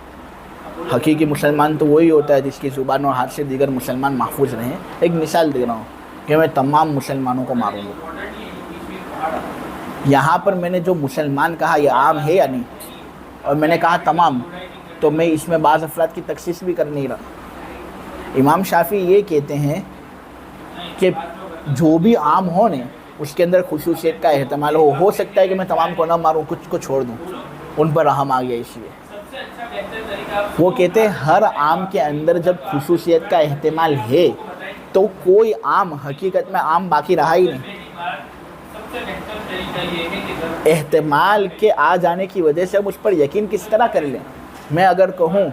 हकीकी मुसलमान तो वही होता है जिसकी ज़ुबान और हाथ से दीगर मुसलमान महफूज रहें। एक मिसाल दे रहा हूँ कि मैं तमाम मुसलमानों को मारूँगा। यहाँ पर मैंने जो मुसलमान कहा यह आम है या नहीं, और मैंने कहा तमाम, तो मैं इसमें बाज़ अफराद की तखसीस भी कर नहीं रहा। इमाम शाफी ये कहते हैं कि जो भी आम हो ने उसके अंदर खुसूसियत का एहतमाल हो सकता है कि मैं तमाम को ना मारूं, कुछ को छोड़ दूं, उन पर रहम आ गया इसलिए। वो कहते हैं हर आम के अंदर जब खुसूसियत का एहतमाल है तो कोई आम हकीकत में आम बाकी रहा ही नहीं। एहतमाल के आ जाने की वजह से हम उस पर यकीन किस तरह कर लें। मैं अगर कहूँ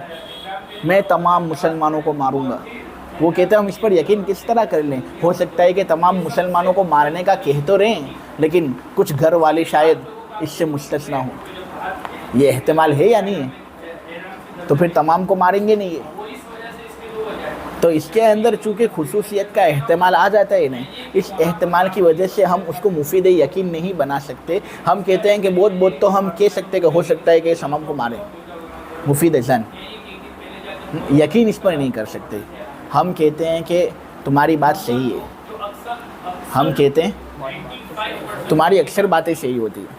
मैं तमाम मुसलमानों को मारूंगा, वो कहते हैं हम इस पर यकीन किस तरह कर लें। हो सकता है कि तमाम मुसलमानों को मारने का कह तो रहें लेकिन कुछ घर वाले शायद इससे मुस्तस्ना हो, ये एहतमाल है या नहीं है, तो फिर तमाम को मारेंगे नहीं है। तो इसके अंदर चूँकि खुसूसियत का एहतमाल आ जाता है नहीं, इस एहतमाल की वजह से हम उसको मुफीद यकीन नहीं बना सकते। हम कहते हैं कि बहुत तो हम कह सकते हैं कि हो सकता है कि समम को मारें, मुफीद ज़न, यकीन इस पर नहीं कर सकते। हम कहते हैं कि तुम्हारी बात सही है, हम कहते हैं तुम्हारी अक्सर बातें सही होती हैं।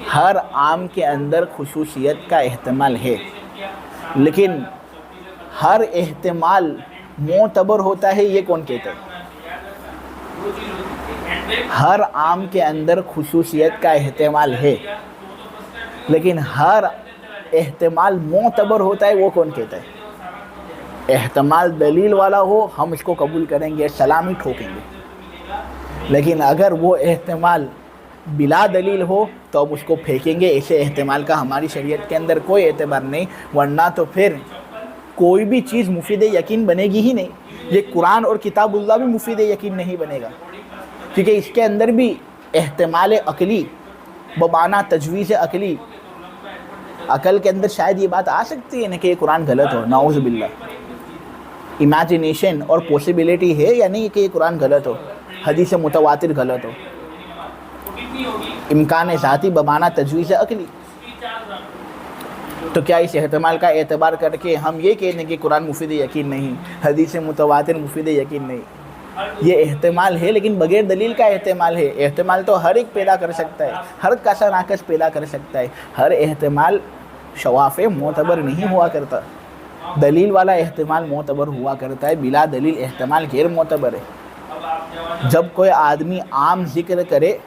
हर आम के अंदर खुसूसियत का एहतमाल है, लेकिन हर एहतमाल मोतबर होता है, ये कौन कहता है? हर आम के अंदर खुसूसियत का एहतमाल है, लेकिन हर एहतमाल मोतबर होता है, वो कौन कहता है? एहतमाल दलील वाला हो हम इसको कबूल करेंगे, सलामी ठोकेंगे, लेकिन अगर वो एहतमाल बिला दलील हो तो हम उसको फेंकेंगे। ऐसे एहतमाल का हमारी शरीयत के अंदर कोई एतबार नहीं, वरना तो फिर कोई भी चीज़ मुफीद यकीन बनेगी ही नहीं। ये कुरान और किताबुल्लाह भी मुफीद यकीन नहीं बनेगा, क्योंकि इसके अंदर भी एहतमाल अकली बमाना तजवीज़ अकली, अकल के अंदर शायद ये बात आ सकती है ना कि ये कुरान गलत हो, नाउज़ बिल्लाह। इमेजिनेशन और पॉसिबिलिटी है या नहीं कि ये कुरान गलत हो, हदीस मुतवातिर गलत हो, इम्कान ज़ाती बमाना तजवीज़ अकली। तो क्या इस एहतमाल का एतबार करके हम ये कह दें कि कुरान मुफीद यकीन नहीं, हदीस मुतवातिर मुफीद यकीन नहीं? ये एहतमाल है लेकिन बगैर दलील का एहतमाल है। एहतमाल तो हर एक पैदा कर सकता है, हर कसा नाकस पैदा कर सकता है। हर एहतमाल शवाफ़ मोतबर नहीं हुआ करता, दलील वाला एहतमाल मोतबर हुआ करता है, बिला दलील एहतमाल गैर मोतबर है। जब कोई आदमी आम जिक्र करे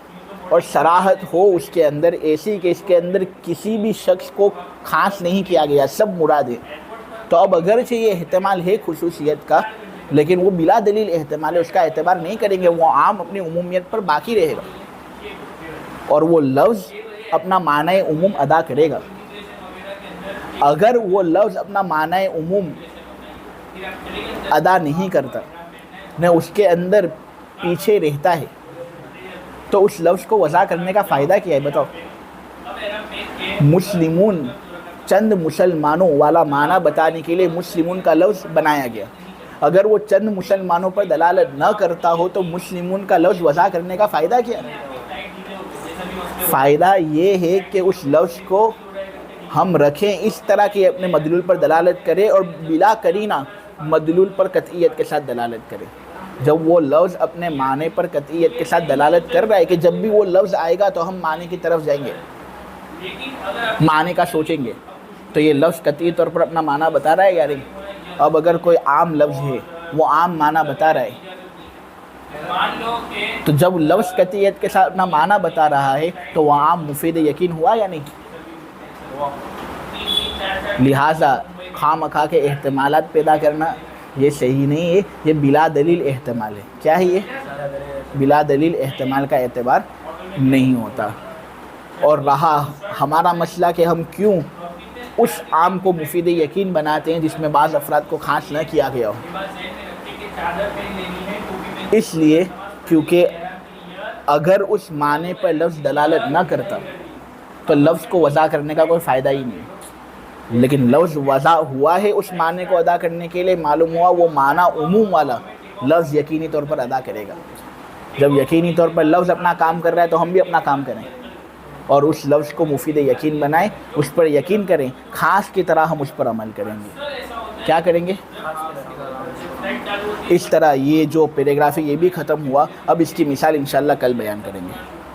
और सराहत हो उसके अंदर ऐसी कि इसके अंदर किसी भी शख्स को ख़ास नहीं किया गया, सब मुराद है, तो अब अगरचे ये एहतमाल है खुसूसियत का, लेकिन वो बिला दलील एहतमाल है, उसका एतबार नहीं करेंगे, वो आम अपनी उमूमियत पर बाकी रहेगा। اور وہ لفظ اپنا معنی عموم ادا کرے گا. اگر وہ لفظ اپنا معنی عموم ادا نہیں کرتا، نہ اس کے اندر پیچھے رہتا ہے، تو اس لفظ کو وضع کرنے کا فائدہ کیا ہے؟ بتاؤ. مسلمون چند مسلمانوں والا معنی بتانے کے لیے مسلمون کا لفظ بنایا گیا. اگر وہ چند مسلمانوں پر دلالت نہ کرتا ہو تو مسلمون کا لفظ وضع کرنے کا فائدہ کیا ہے؟ فائدہ یہ ہے کہ اس لفظ کو ہم رکھیں اس طرح کہ اپنے مدلول پر دلالت کرے اور بلا قرینہ مدلول پر قطعیت کے ساتھ دلالت کرے. جب وہ لفظ اپنے معنی پر قطعیت کے ساتھ دلالت کر رہا ہے کہ جب بھی وہ لفظ آئے گا تو ہم معنی کی طرف جائیں گے، معنی کا سوچیں گے، تو یہ لفظ قطعی طور پر اپنا معنی بتا رہا ہے یا نہیں؟ اب اگر کوئی عام لفظ ہے، وہ عام معنی بتا رہا ہے، تو جب لفظ قطعیت کے ساتھ اپنا معنی بتا رہا ہے تو وہ عام مفید یقین ہوا یا نہیں؟ لہٰذا خواہ مخواہ کے احتمالات پیدا کرنا یہ صحیح نہیں ہے، یہ بلا دلیل احتمال ہے. کیا ہے یہ؟ بلا دلیل احتمال کا اعتبار نہیں ہوتا. اور رہا ہمارا مسئلہ کہ ہم کیوں اس عام کو مفید یقین بناتے ہیں جس میں بعض افراد کو خاص نہ کیا گیا ہو. اس لیے کیونکہ اگر اس معنی پر لفظ دلالت نہ کرتا تو لفظ کو وضع کرنے کا کوئی فائدہ ہی نہیں. لیکن لفظ وضع ہوا ہے اس معنی کو ادا کرنے کے لیے، معلوم ہوا وہ معنی عموم والا لفظ یقینی طور پر ادا کرے گا. جب یقینی طور پر لفظ اپنا کام کر رہا ہے تو ہم بھی اپنا کام کریں اور اس لفظ کو مفید یقین بنائیں، اس پر یقین کریں، خاص کی طرح ہم اس پر عمل کریں گے. کیا کریں گے؟ اس طرح یہ جو پیراگراف ہے یہ بھی ختم ہوا. اب اس کی مثال انشاءاللہ کل بیان کریں گے.